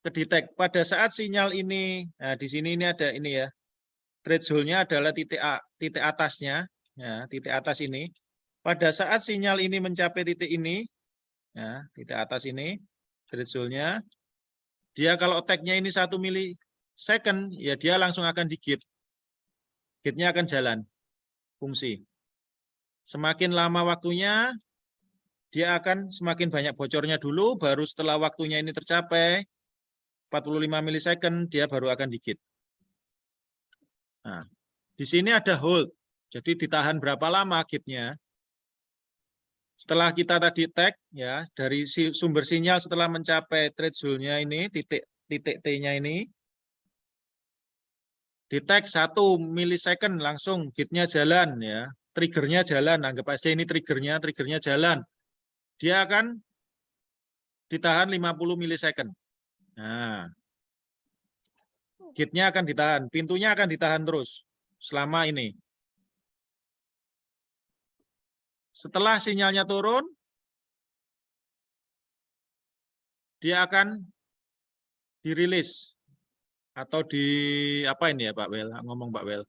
kedetek. Pada saat sinyal ini, nah di sini ini ada ini ya. Threshold-nya adalah titik atasnya, ya, titik atas ini. Pada saat sinyal ini mencapai titik ini, ya, titik atas ini, threshold-nya, dia kalau tag-nya ini 1 milisecond, ya dia langsung akan di-Git. Git-nya akan jalan, fungsi. Semakin lama waktunya, dia akan semakin banyak bocornya dulu, baru setelah waktunya ini tercapai, 45 milisecond, dia baru akan di-Git. Nah, di sini ada hold, jadi ditahan berapa lama Git-nya. Setelah kita tadi tag, ya dari sumber sinyal setelah mencapai threshold-nya ini, titik T-nya ini, di tag 1 milisecond langsung Git-nya jalan ya, triggernya jalan, anggap aja ini triggernya jalan. Dia akan ditahan 50 milisecond. Nah, Git-nya akan ditahan, pintunya akan ditahan terus selama ini. Setelah sinyalnya turun, dia akan dirilis atau di apa ini ya Pak Wel? Ngomong Pak Wel.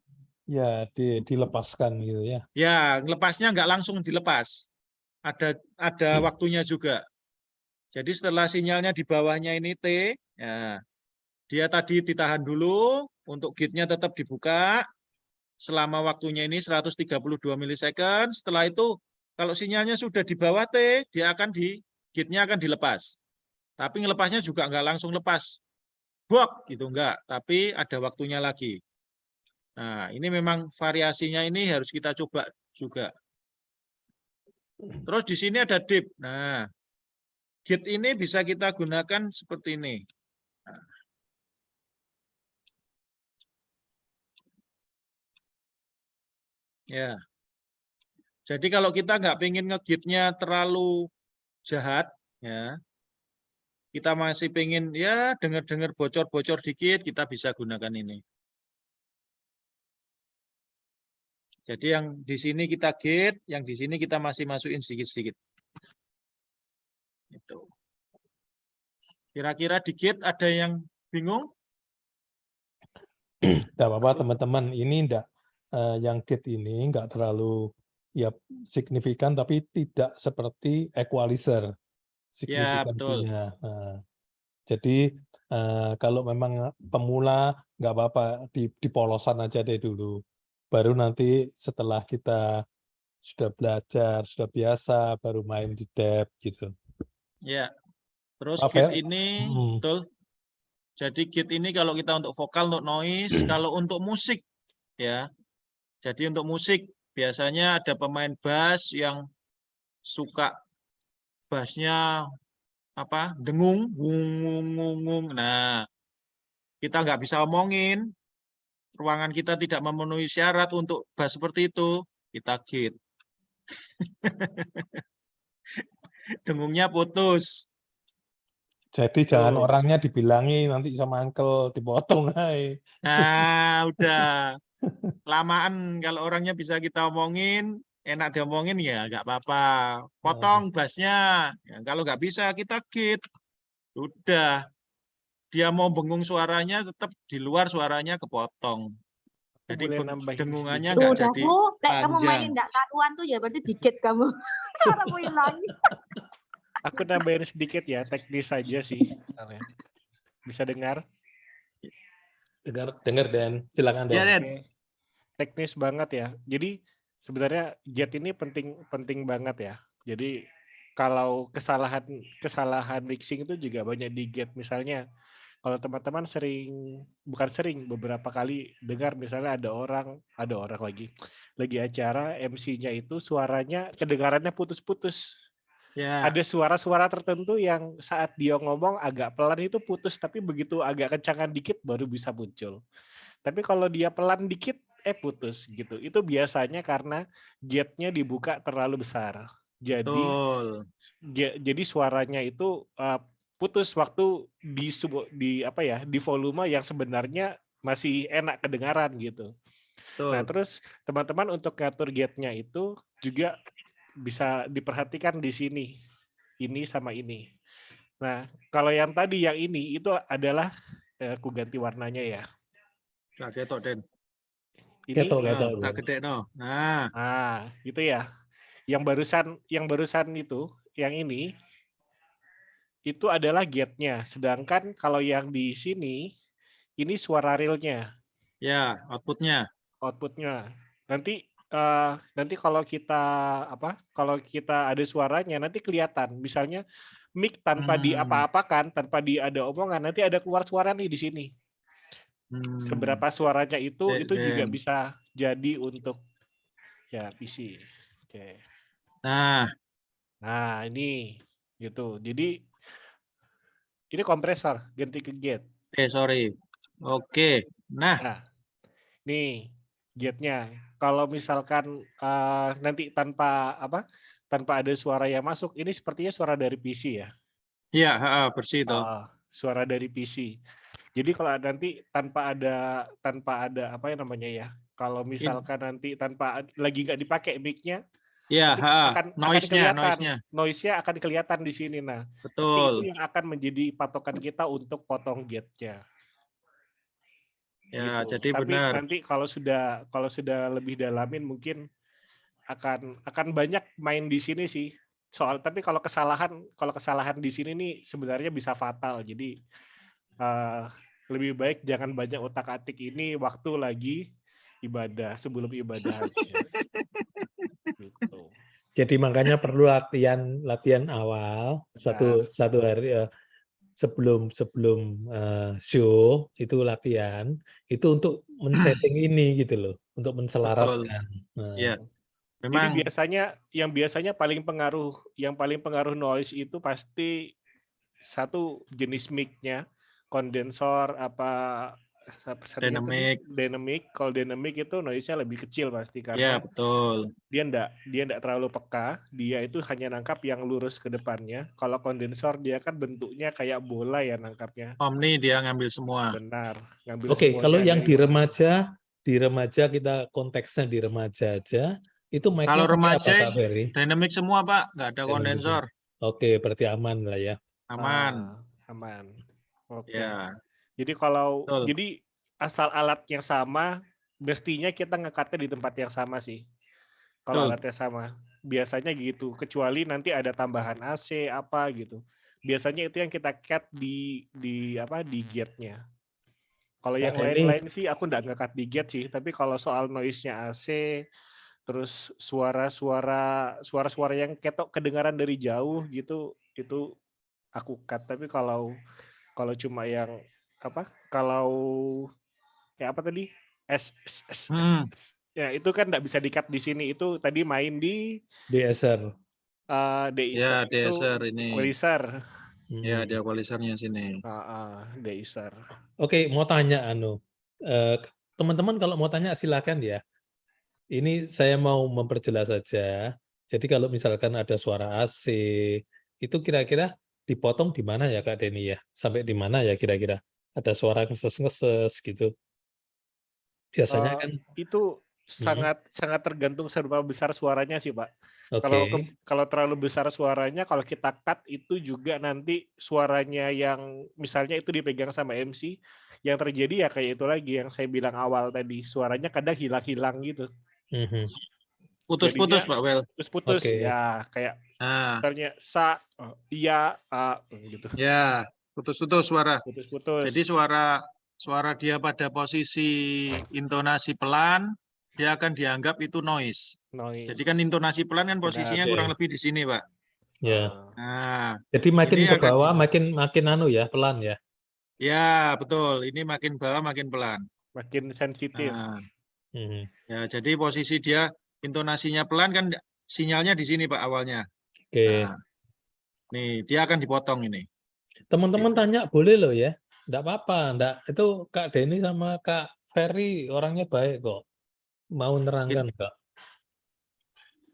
Ya, dilepaskan gitu ya. Ya, lepasnya nggak langsung dilepas. Ada waktunya juga. Jadi setelah sinyalnya di bawahnya ini T, ya, dia tadi ditahan dulu untuk Git-nya tetap dibuka. Selama waktunya ini 132 milisecond. Setelah itu kalau sinyalnya sudah di bawah T, dia akan Git-nya akan dilepas. Tapi ngelepasnya juga nggak langsung lepas. Bok gitu enggak, tapi ada waktunya lagi. Nah, ini memang variasinya ini harus kita coba juga. Terus di sini ada div. Nah, Git ini bisa kita gunakan seperti ini. Nah. Ya. Jadi kalau kita nggak pengen nge-Git-nya terlalu jahat, ya. Kita masih pengen ya dengar-dengar bocor-bocor dikit, kita bisa gunakan ini. Jadi yang di sini kita gate, yang di sini kita masih masukin sedikit-sedikit. Itu. Kira-kira di gate ada yang bingung? Nggak apa-apa teman-teman, ini yang gate ini nggak terlalu ya signifikan, tapi tidak seperti equalizer Ya, betul. signifikansinya. Jadi kalau memang pemula nggak apa-apa di polosan aja deh dulu. Baru nanti setelah kita sudah belajar, sudah biasa, baru main di depth gitu. Ya. Terus Apa gate ya? ini, betul. Jadi gate ini kalau kita untuk vokal, untuk noise, kalau untuk musik, ya. Jadi untuk musik biasanya ada pemain bass yang suka bassnya apa? Dengung, ngung. Nah, kita nggak bisa omongin, ruangan kita tidak memenuhi syarat untuk bass seperti itu, kita gate. Dengungnya putus. Jadi jangan Tuh. orangnya dibilangi nanti sama uncle dipotong aja. Nah, udah. Lamaan kalau orangnya bisa kita omongin, enak diomongin ya nggak apa-apa. Potong bassnya. Ya, kalau nggak bisa kita gate. Udah. Dia mau bengung suaranya tetap di luar suaranya kepotong. Jadi Boleh nambahin dengungannya sedikit. nggak Udah jadi Bu, kayak kamu panjang. mainin nggak karuan tuh ya berarti dikit kamu. Suaramu hilang. Aku nambahin sedikit ya, teknis saja sih. Bisa dengar? Dengar Dan, silakan Ya, Dan. Den. Oke. Teknis banget ya. Jadi sebenarnya jet ini penting banget ya. Jadi kalau kesalahan mixing itu juga banyak di gate. Misalnya kalau teman-teman bukan sering, beberapa kali dengar misalnya ada orang lagi acara, MC-nya itu suaranya kedengarannya putus-putus. Ya, Ada suara-suara tertentu yang saat dia ngomong agak pelan itu putus, tapi begitu agak kencangan dikit baru bisa muncul. Tapi kalau dia pelan dikit, putus gitu. Itu biasanya karena gate-nya dibuka terlalu besar. betul. Jadi suaranya itu putus waktu di volume yang sebenarnya masih enak kedengaran gitu. Nah, Betul. terus teman-teman untuk ngatur gate-nya itu juga bisa diperhatikan di sini. Ini sama ini. Nah, kalau yang tadi yang ini itu adalah aku ganti warnanya ya. Gak ketok, Den. Ini Ketok. Tak gede no. Nah, gitu ya. Yang barusan itu, yang ini itu adalah gate-nya. Sedangkan kalau yang di sini ini suara realnya, ya outputnya. outputnya. Nanti kalau kita ada suaranya nanti kelihatan. Misalnya mic tanpa diapa-apakan, tanpa ada omongan, nanti ada keluar suara nih di sini. Seberapa suaranya itu juga Den. bisa jadi untuk ya PC. Oke. Nah, ini gitu. Jadi ini kompresor ganti ke gate. Sorry. Oke. Nah, nih gate-nya. Kalau misalkan nanti tanpa ada suara yang masuk, ini sepertinya suara dari PC ya. Iya, bersih itu. Suara dari PC. Jadi kalau nanti tanpa ada apa yang namanya ya. Kalau misalkan nanti lagi nggak dipakai mic-nya, ya, akan noise-nya, kelihatan. Noise-nya akan kelihatan di sini. Nah, betul. itu yang akan menjadi patokan kita untuk potong gate-nya. Ya, gitu. jadi Tapi benar. nanti kalau sudah lebih dalamin mungkin akan banyak main di sini sih. Tapi kalau kesalahan di sini nih sebenarnya bisa fatal. Jadi lebih baik jangan banyak otak-atik ini waktu lagi ibadah, sebelum ibadah aja. Gitu. Jadi makanya perlu latihan awal satu hari sebelum show itu latihan itu untuk men-setting ini gitu loh, untuk menselaraskan. Iya. Jadi Memang yang biasanya paling pengaruh noise itu pasti satu jenis mic-nya, kondensor settingnya tadi Dynamic. dynamic. Kalau dynamic itu noise-nya lebih kecil pasti Ya, karena betul. dia enggak terlalu peka, dia itu hanya nangkap yang lurus ke depannya. Kalau kondensor dia kan bentuknya kayak bola ya nangkapnya. Omni dia ngambil semua. Benar, ngambil Oke, kalau semuanya yang dari di mana. remaja kita konteksnya di remaja aja, itu mic-nya Kalau pakai apa remaja Kak Ferry? dynamic semua, Pak. Nggak ada Dynamic kondensor. Oke, berarti aman lah ya. Aman. Aman. Oke. Ya, Jadi betul. jadi asal alat yang sama, mestinya kita ngekatnya di tempat yang sama sih. Kalau Betul. alatnya sama, biasanya gitu. Kecuali nanti ada tambahan AC apa gitu. Biasanya itu yang kita cut di gate-nya. Kalau Kak yang Denny, lain-lain sih aku nggak ngekat di gate sih. Tapi kalau soal noise-nya AC, terus suara-suara yang ketok kedengaran dari jauh gitu, itu aku cut. Tapi kalau cuma yang kalau kayak apa tadi? Hmm. Ya itu kan nggak bisa di-cut di sini. Itu tadi main di DSR. Deiser Ya, itu DSR ini. equalizer. Ya, dia equalizernya sini. Deiser. Oke, mau tanya teman-teman kalau mau tanya silakan ya. Ini saya mau memperjelas saja. Jadi kalau misalkan ada suara AC, itu kira-kira dipotong di mana ya Kak Denny ya? Sampai di mana ya kira-kira? Ada suara ngeses-ngeses gitu. Biasanya kan Itu sangat tergantung seberapa besar suaranya sih, Pak. oke. Kalau terlalu besar suaranya, kalau kita cut itu juga nanti suaranya yang misalnya itu dipegang sama MC, yang terjadi ya kayak itu lagi yang saya bilang awal tadi, suaranya kadang hilang-hilang gitu. Mhm. Putus-putus, Jadinya Pak Wel. putus-putus Oke. ya, kayak Nah, misalnya sa, iya, gitu. ya, putus-putus suara. Putus-putus. Jadi suara dia pada posisi intonasi pelan, dia akan dianggap itu noise. Noise. Jadi kan intonasi pelan kan posisinya Benar. kurang lebih di sini, Pak. Ya. Nah, Jadi makin ini ke akan bawah makin pelan ya. ya, betul. Ini makin bawah makin pelan. Makin sensitif. Nah, Mhm. ya, jadi posisi dia intonasinya pelan kan sinyalnya di sini, Pak, awalnya. Oke. Nah, nih dia akan dipotong ini. Teman-teman Gitu. tanya boleh loh ya. Enggak apa-apa, itu Kak Denny sama Kak Ferry orangnya baik kok. Mau nerangkan Kak.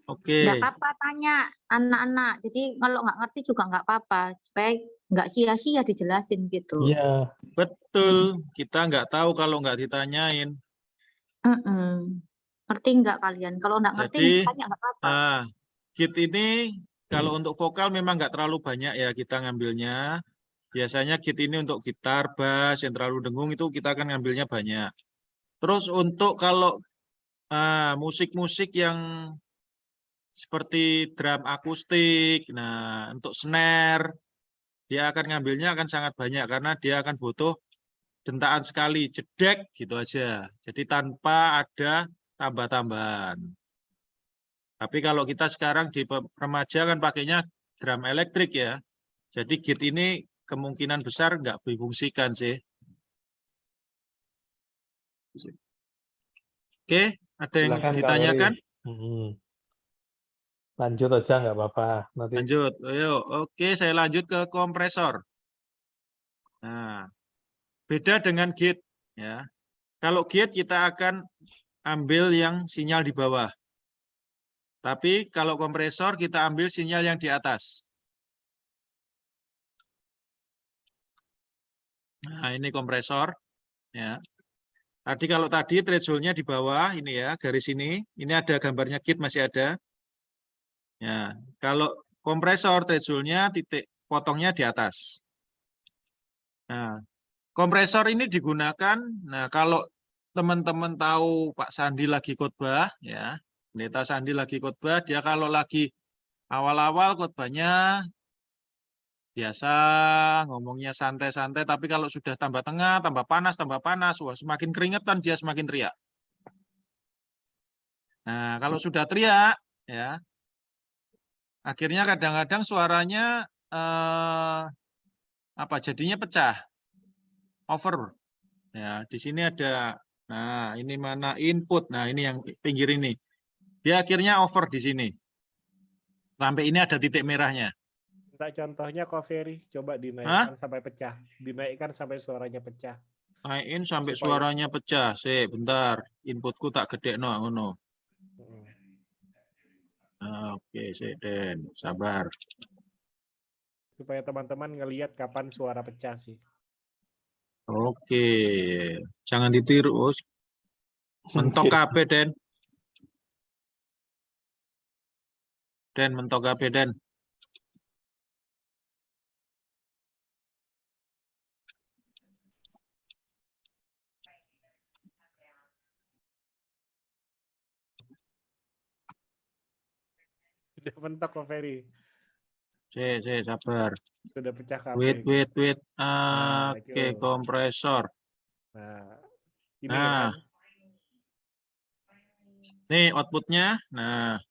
Oke. Nggak apa-apa tanya anak-anak. Jadi kalau nggak ngerti juga nggak apa-apa. Supaya nggak sia-sia dijelasin gitu. Iya. Betul. Kita nggak tahu kalau nggak ditanyain. Ngerti nggak kalian? Kalau nggak ngerti Jadi, tanya nggak apa-apa. kit ini kalau untuk vokal memang nggak terlalu banyak ya kita ngambilnya. Biasanya kit ini untuk gitar, bass yang terlalu dengung itu kita akan ngambilnya banyak. Terus untuk kalau musik-musik yang seperti drum akustik, nah untuk snare, dia akan ngambilnya akan sangat banyak karena dia akan butuh dentaan sekali, jedek gitu aja. Jadi tanpa ada tambah-tambahan. Tapi kalau kita sekarang di remaja kan pakainya drum elektrik ya. Jadi git ini kemungkinan besar nggak difungsikan sih. Oke, ada yang Silakan Kak ditanyakan? Ferry. Lanjut aja nggak apa-apa. Nanti Lanjut, ayo. Oke, saya lanjut ke kompresor. Nah, beda dengan gate ya. Kalau gate kita akan ambil yang sinyal di bawah. Tapi kalau kompresor kita ambil sinyal yang di atas. Nah, ini kompresor ya. Tadi kalau tadi threshold-nya di bawah ini ya, garis ini. Ini ada gambarnya gate masih ada. Ya, kalau kompresor threshold-nya titik potongnya di atas. Nah, kompresor ini digunakan, nah kalau teman-teman tahu Pak Sandi lagi khotbah, ya, Pendeta Sandi lagi khotbah, dia kalau lagi awal-awal khotbahnya biasa ngomongnya santai-santai, tapi kalau sudah tambah tengah, tambah panas, wah semakin keringetan dia semakin teriak. Nah, kalau sudah teriak, ya, akhirnya kadang-kadang suaranya jadinya pecah, over. Ya, di sini ada. Nah, ini mana input. Nah, ini yang pinggir ini. Dia akhirnya over di sini. Sampai ini ada titik merahnya. Minta contohnya kok Ferry, coba dinaikkan sampai pecah. Dinaikkan sampai suaranya pecah. Naikin sampai Supaya- suaranya pecah. Bentar. Inputku tak gede no, ngono. Oke, Den. Sabar. Supaya teman-teman ngelihat kapan suara pecah sih. Oke. Jangan ditiru. Mentok kabeh, Den. Mentok kabeh, Den. Sudah mentok kok Ferry. Sabar. Sudah pecah Wait. kabel. Nah, Oke, itu. kompresor. Nah, ini Nah. kan. Nih outputnya. Nah.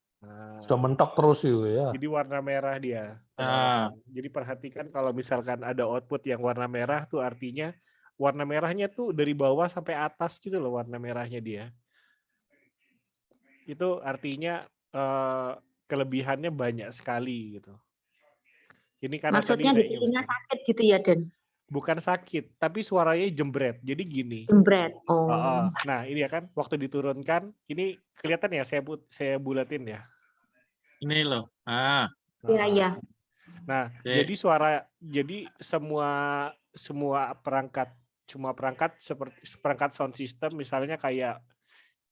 Sudah mentok terus itu ya. Jadi warna merah dia. teman-teman. Jadi perhatikan kalau misalkan ada output yang warna merah tuh artinya warna merahnya tuh dari bawah sampai atas gitu loh warna merahnya dia. Itu artinya kelebihannya banyak sekali gitu. Ini karena Maksudnya tadi di telinga sakit gitu ya, Den? bukan sakit, tapi suaranya jembret. Jadi gini. Jembret. Oh. Nah, ini ya kan waktu diturunkan, ini kelihatan ya saya bulatin ya. Ini loh. Iya. Nah, Oke. jadi semua perangkat seperti perangkat sound system misalnya kayak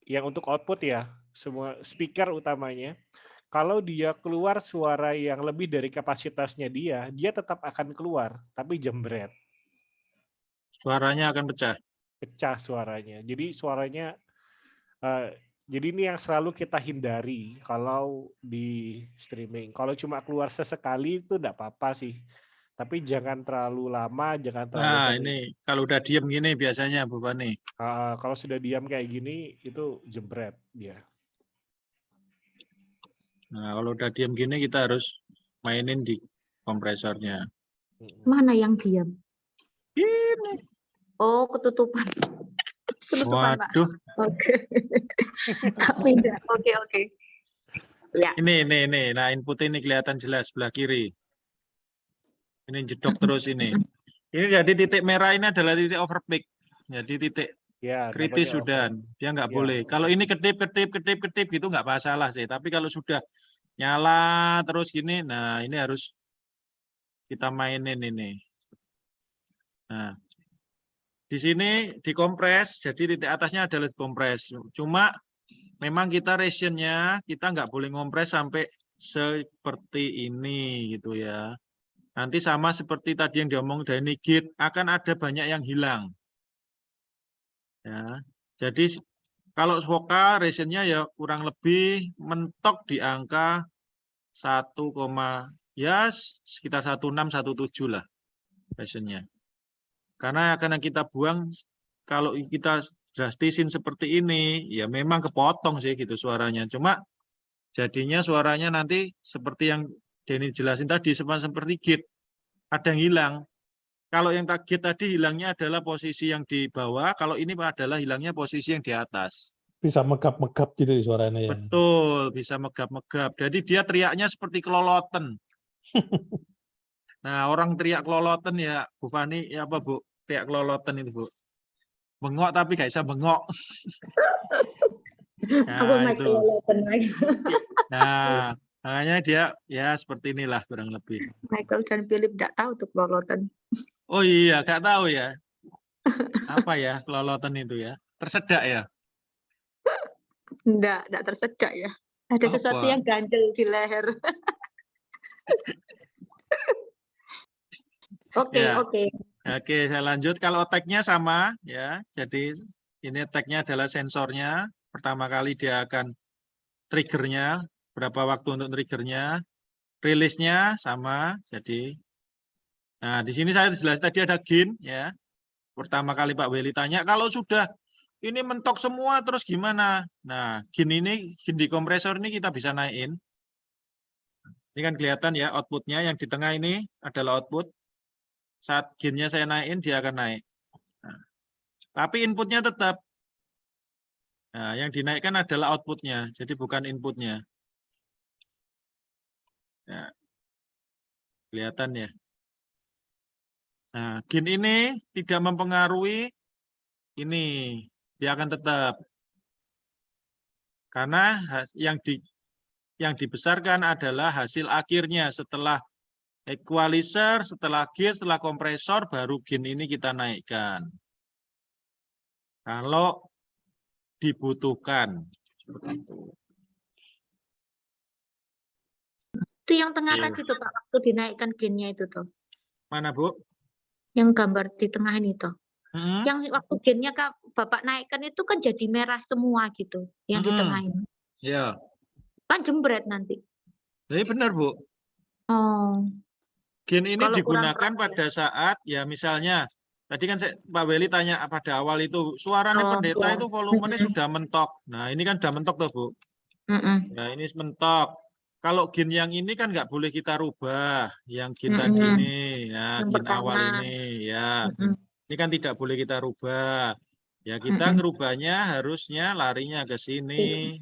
yang untuk output ya, semua speaker utamanya, kalau dia keluar suara yang lebih dari kapasitasnya dia tetap akan keluar, tapi jembret. Suaranya akan pecah. Pecah suaranya. Jadi suaranya jadi ini yang selalu kita hindari kalau di streaming. Kalau cuma keluar sesekali itu enggak apa-apa sih. Tapi jangan terlalu lama, jangan terlalu Nah, sering. ini kalau udah diem gini biasanya Bu Fani. Kalau sudah diam kayak gini itu jembret dia. Nah, kalau udah diem gini kita harus mainin di kompresornya. Mana yang diam? Ini. Oh, ketutupan. Ketutupan, Pak. Waduh. Oke. Pindah. Oke. Ya. Ini. Nah, input ini kelihatan jelas sebelah kiri. Ini jedok terus ini. Ini jadi titik merah ini adalah titik overpeak. Jadi titik kritis sudah. Dia nggak boleh. Kalau ini kedip gitu nggak masalah sih. Tapi kalau sudah nyala terus gini, nah ini harus kita mainin ini. Nah, di sini dikompres. Jadi titik atasnya adalah dikompres. Cuma memang kita rationnya kita nggak boleh ngompres sampai seperti ini gitu ya. Nanti sama seperti tadi yang diomong dari git akan ada banyak yang hilang. Ya, jadi kalau vokal rationnya ya kurang lebih mentok di angka 1, ya sekitar 1617 lah rationnya. Karena kita buang kalau kita drastisin seperti ini ya memang kepotong sih gitu suaranya. Cuma jadinya suaranya nanti seperti yang Denny jelasin tadi seperti git. Ada yang hilang. Kalau yang target tadi hilangnya adalah posisi yang di bawah, kalau ini adalah hilangnya posisi yang di atas. Bisa megap-megap gitu ya suaranya ya. Betul, bisa megap-megap. Jadi dia teriaknya seperti keloloten. Nah, orang teriak keloloten ya, Bu Fani, ya apa Bu? Teriak keloloten itu Bu. Bengok tapi gak bisa bengok. Nah, itu. Nah, makanya dia ya seperti inilah kurang lebih. Michael dan Philip tidak tahu tuh keloloten. Oh iya, gak tahu ya. Apa ya keloloten itu ya? Tersedak ya? Enggak tersedak ya. Ada sesuatu yang ganjel di leher. Oke. Oke, saya lanjut. Kalau tag-nya sama ya. Jadi ini tag-nya adalah sensornya. Pertama kali dia akan triggernya, berapa waktu untuk triggernya. Rilisnya sama. Jadi nah, di sini saya jelas tadi ada gain ya. Pertama kali Pak Welly tanya, kalau sudah ini mentok semua terus gimana? Nah, gain di kompresor ini kita bisa naikin. Ini kan kelihatan ya outputnya yang di tengah ini adalah output. Saat gain-nya saya naikin, dia akan naik. Nah, tapi inputnya tetap. Nah, yang dinaikkan adalah outputnya, jadi bukan inputnya. Ya. Kelihatan ya. Nah, gain ini tidak mempengaruhi ini dia akan tetap. Karena yang dibesarkan adalah hasil akhirnya setelah equalizer, setelah gear, setelah kompresor, baru gain ini kita naikkan. Kalau dibutuhkan. Seperti itu. Itu yang tengah Oke. tadi tuh Pak, waktu dinaikkan gainnya itu tuh. Mana, Bu? Yang gambar di tengah ini tuh. Hmm? Yang waktu gainnya Bapak naikkan itu kan jadi merah semua gitu. Yang di tengah ini. Ya. Kan jembret nanti. Jadi benar, Bu. Oh. Gain ini Kalau kurang digunakan keras ya. pada saat, ya misalnya, tadi kan Pak Weli tanya pada awal itu, suaranya Oh, pendeta ya. itu volumenya Mm-mm. sudah mentok. Nah, ini kan sudah mentok tuh, Bu. Mm-mm. Nah, ini mentok. Kalau gain yang ini kan nggak boleh kita rubah. Yang gain tadi Mm-mm. ini, ya, Yang gain awal pertama. ini, ya. Mm-mm. Ini kan tidak boleh kita rubah. Ya, kita Mm-mm. ngerubahnya harusnya larinya ke sini.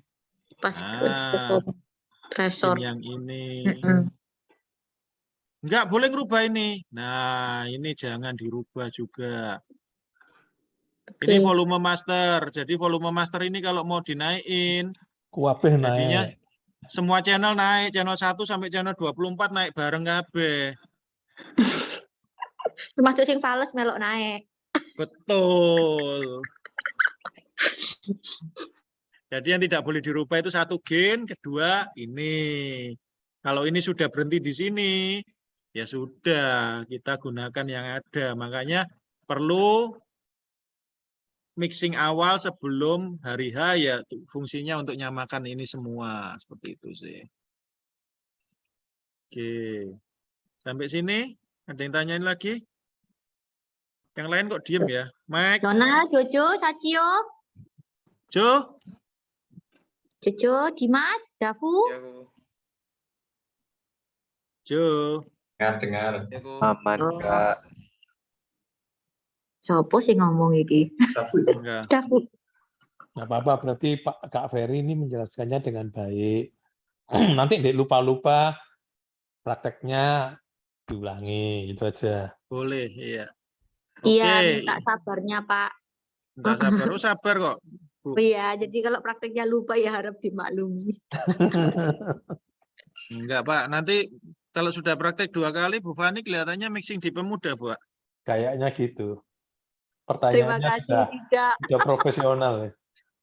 Pas Nah, gain tresor. yang ini. Mm-mm. Nggak boleh ngerubah ini. Nah, ini jangan dirubah juga. Ini Oke. volume master. Jadi volume master ini kalau mau dinaikin, Kuwabeh jadinya naik. semua channel naik. Channel 1 sampai channel 24 naik bareng kabeh. Termasuk sing fales melok naik. Betul. Jadi yang tidak boleh dirubah itu satu gain, kedua ini. Kalau ini sudah berhenti di sini, ya sudah, kita gunakan yang ada. Makanya perlu mixing awal sebelum hari H ya fungsinya untuk nyamakan ini semua. Seperti itu sih. Oke. Sampai sini ada yang tanyain lagi? Yang lain kok diem ya? Mike, Dona, Jojo, Sacio, Jo, Jojo, Dimas, Dafu. Jo. Dengar. Aman, Oh. Kak. Sopo sih ngomong iki? Enggak. Dafu. Nggak apa-apa, berarti Kak Ferry ini menjelaskannya dengan baik. Nanti dek lupa-lupa prakteknya diulangi, itu aja. Boleh, iya. Iya, Oke. minta sabarnya Pak. Enggak sabar, oh sabar kok. Bu. Oh iya, jadi kalau prakteknya lupa ya harap dimaklumi. Enggak, Pak. Nanti kalau sudah praktek 2 kali, Bu Fani kelihatannya mixing di pemuda, Bu. Kayaknya gitu. Terima Pertanyaannya kasih, tidak. sudah profesional ya.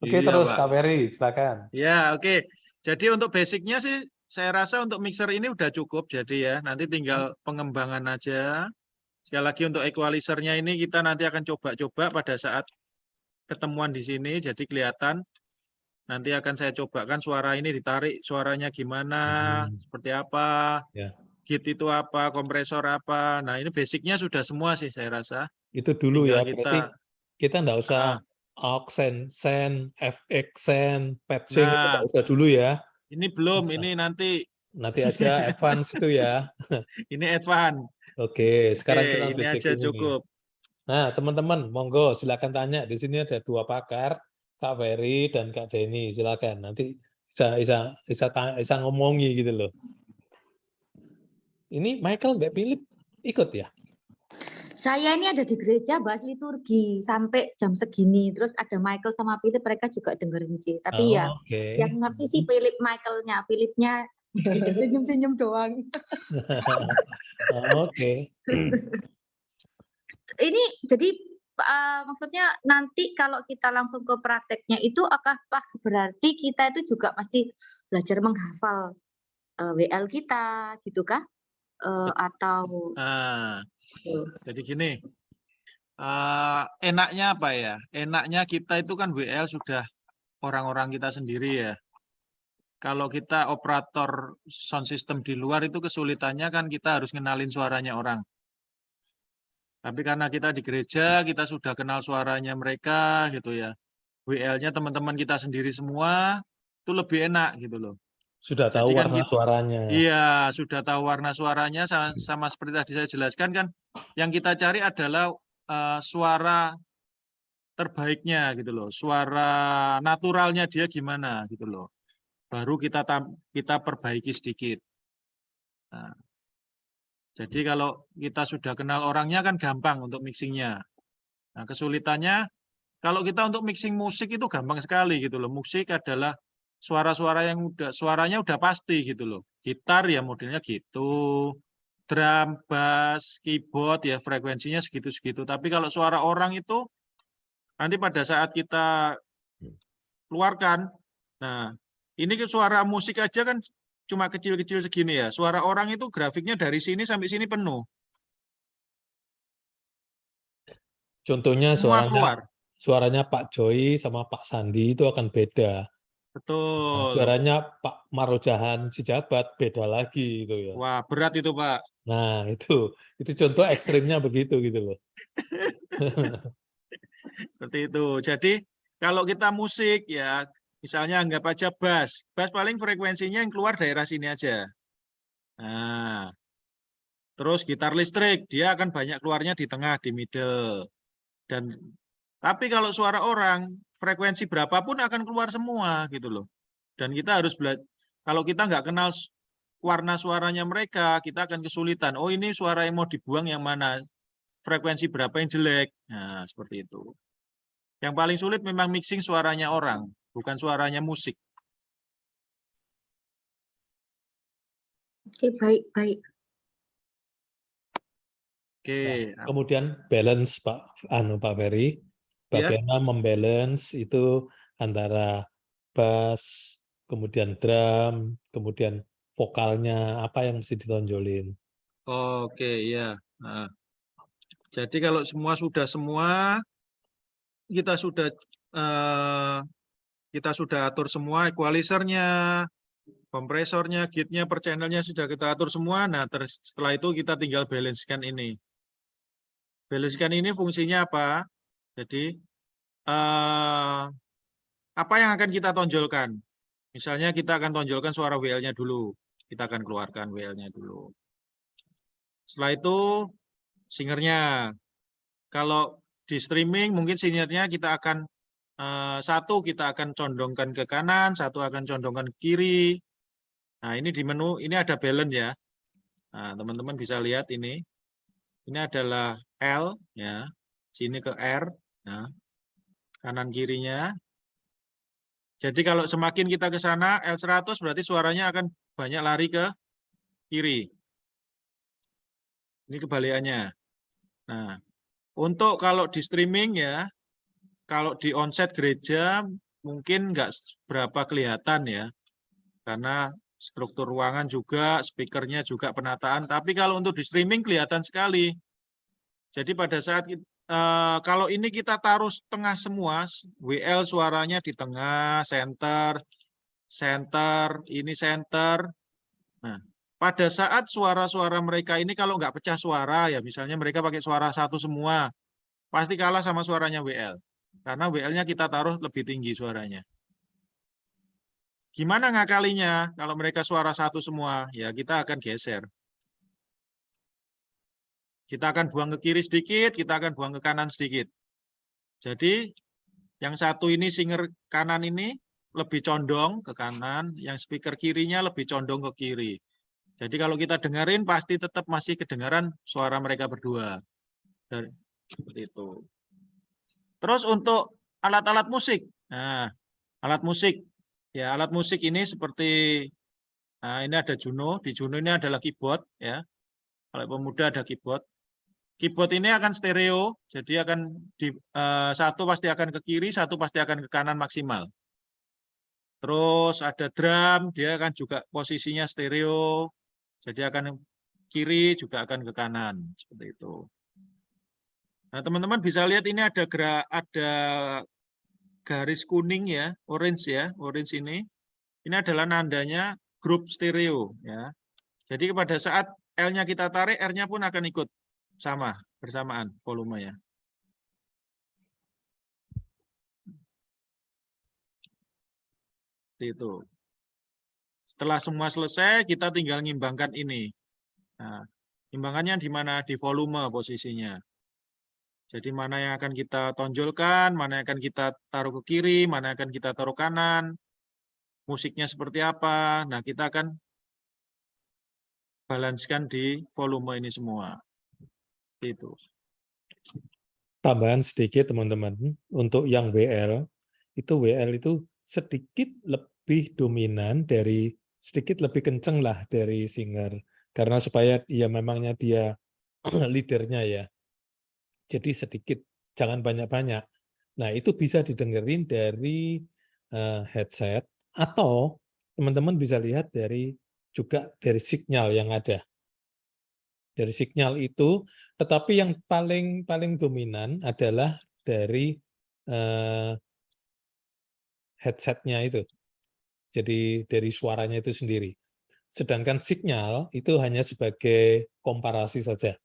Oke, Iya, terus Pak. Kak Ferry, silakan. Ya, oke. Jadi untuk basicnya sih, saya rasa untuk mixer ini udah cukup. Jadi ya, nanti tinggal pengembangan aja. Sekali lagi untuk equalizernya ini kita nanti akan coba-coba pada saat ketemuan di sini. Jadi kelihatan. Nanti akan saya cobakan suara ini ditarik, suaranya gimana, seperti apa, Ya. git itu apa, kompresor apa. Nah ini basicnya sudah semua sih saya rasa. Itu dulu Tinggal ya, berarti kita nggak usah aux, sen, FX, sen, patching, itu Nah, nggak usah dulu ya. ini belum, ini nanti Aja advance itu ya. ini advance. Oke, sekarang Oke, kita ini basic aja ini. cukup. Nah, teman-teman, monggo silakan tanya. Di sini ada 2 pakar, Kak Ferry dan Kak Denny. Silakan. Nanti bisa ngomongi gitu loh. Ini Michael nggak Philip ikut ya? Saya ini ada di gereja bahas liturgi sampai jam segini. Terus ada Michael sama Philip, mereka juga dengerin sih. Tapi ya, Oke. yang ngerti sih Philip Michaelnya. Philipnya senyum-senyum doang. Oke. Ini jadi maksudnya nanti kalau kita langsung ke prakteknya itu apakah berarti kita itu juga pasti belajar menghafal WL kita gitu kah? Atau Jadi gini, enaknya apa ya? Enaknya kita itu kan WL sudah orang-orang kita sendiri ya. Kalau kita operator sound system di luar itu kesulitannya kan kita harus ngenalin suaranya orang. Tapi karena kita di gereja, kita sudah kenal suaranya mereka gitu ya. WL-nya teman-teman kita sendiri semua, itu lebih enak gitu loh. Sudah tahu Jadi kan warna suaranya. Iya, sudah tahu warna suaranya sama seperti tadi saya jelaskan kan, yang kita cari adalah suara terbaiknya gitu loh. Suara naturalnya dia gimana gitu loh. Baru kita perbaiki sedikit. Nah, jadi kalau kita sudah kenal orangnya kan gampang untuk mixingnya. Nah, kesulitannya Kalau kita untuk mixing musik itu gampang sekali gitu loh. Musik adalah suara-suara yang suaranya udah pasti gitu loh. Gitar ya modelnya gitu. Drum, bass, keyboard ya frekuensinya segitu-segitu. Tapi kalau suara orang itu nanti pada saat kita keluarkan, nah ini suara musik aja kan cuma kecil-kecil segini ya. Suara orang itu grafiknya dari sini sampai sini penuh. Contohnya Semua keluar. suaranya Pak Joy sama Pak Sandi itu akan beda. Nah, Betul. suaranya Pak Marojahan Sijabat beda lagi gitu ya. Wah, berat itu, Pak. Nah, itu contoh ekstrimnya begitu gitu loh. Seperti itu. Jadi kalau kita musik ya, misalnya anggap aja bass. Bass paling frekuensinya yang keluar daerah sini aja. Nah, terus gitar listrik, dia akan banyak keluarnya di tengah, di middle. Tapi kalau suara orang, frekuensi berapapun akan keluar semua gitu loh. Dan kita harus belajar, kalau kita nggak kenal warna suaranya mereka, kita akan kesulitan. Oh ini suara yang mau dibuang yang mana? Frekuensi berapa yang jelek? Nah, seperti itu. Yang paling sulit memang mixing suaranya orang, bukan suaranya musik. Oke, baik. Oke. Nah, kemudian balance Pak Ferry, Ya. bagaimana membalance itu antara bass, kemudian drum, kemudian vokalnya, apa yang mesti ditonjolin. Oke, ya. Nah, jadi kalau semua kita sudah atur semua equalizernya, kompresornya, gaitnya, per channelnya sudah kita atur semua. Nah, setelah itu kita tinggal balancekan ini. Balancekan ini fungsinya apa? Jadi apa yang akan kita tonjolkan? Misalnya kita akan tonjolkan suara WL-nya dulu. Kita akan keluarkan WL-nya dulu. Setelah itu singernya. Kalau di streaming mungkin singernya kita akan satu kita akan condongkan ke kanan, satu akan condongkan ke kiri. Nah ini di menu ini ada balance ya. Nah teman-teman bisa lihat ini. Ini adalah L ya. Sini ke R. Nah, kanan kirinya. Jadi kalau semakin kita ke sana L100 berarti suaranya akan banyak lari ke kiri. Ini kebalikannya. Nah, untuk kalau di streaming ya, kalau di onset gereja mungkin nggak berapa kelihatan ya, karena struktur ruangan juga, speakernya juga penataan. Tapi kalau untuk di streaming kelihatan sekali. Jadi pada saat kalau ini kita taruh tengah semua, WL suaranya di tengah, center, ini center. Nah, pada saat suara-suara mereka ini kalau nggak pecah suara ya, misalnya mereka pakai suara satu semua, pasti kalah sama suaranya WL. Karena WL-nya kita taruh lebih tinggi suaranya. Gimana ngakalinya kalau mereka suara satu semua? Ya kita akan geser. Kita akan buang ke kiri sedikit, kita akan buang ke kanan sedikit. Jadi yang satu ini singer kanan ini lebih condong ke kanan, yang speaker kirinya lebih condong ke kiri. Jadi kalau kita dengerin pasti tetap masih kedengaran suara mereka berdua. Dan seperti itu. Terus untuk alat-alat musik. Nah, alat musik. Ya, alat musik ini seperti nah ini ada Juno, di Juno ini adalah keyboard ya. Kalau pemuda ada keyboard. Keyboard ini akan stereo, jadi akan satu pasti akan ke kiri, satu pasti akan ke kanan maksimal. Terus ada drum, dia akan juga posisinya stereo, jadi akan kiri juga akan ke kanan, seperti itu. Nah, teman-teman bisa lihat ini ada garis kuning ya, orange ini. Ini adalah nandanya grup stereo ya. Jadi pada saat L-nya kita tarik, R-nya pun akan ikut sama bersamaan volumenya. Itu. Setelah semua selesai, kita tinggal ngimbangkan ini. Nah, imbangannya di mana? Di volume posisinya. Jadi mana yang akan kita tonjolkan, mana yang akan kita taruh ke kiri, mana yang akan kita taruh kanan, musiknya seperti apa. Nah, kita akan balancekan di volume ini semua. Itu. tambahan sedikit teman-teman, untuk yang WL itu sedikit lebih dominan sedikit lebih kenceng lah dari singer. Karena supaya ya memangnya dia leadernya ya. Jadi sedikit, jangan banyak-banyak. Nah, itu bisa didengerin dari headset atau teman-teman bisa lihat juga dari sinyal yang ada. Dari sinyal itu, tetapi yang paling dominan adalah dari headset-nya itu. Jadi dari suaranya itu sendiri. Sedangkan sinyal itu hanya sebagai komparasi saja.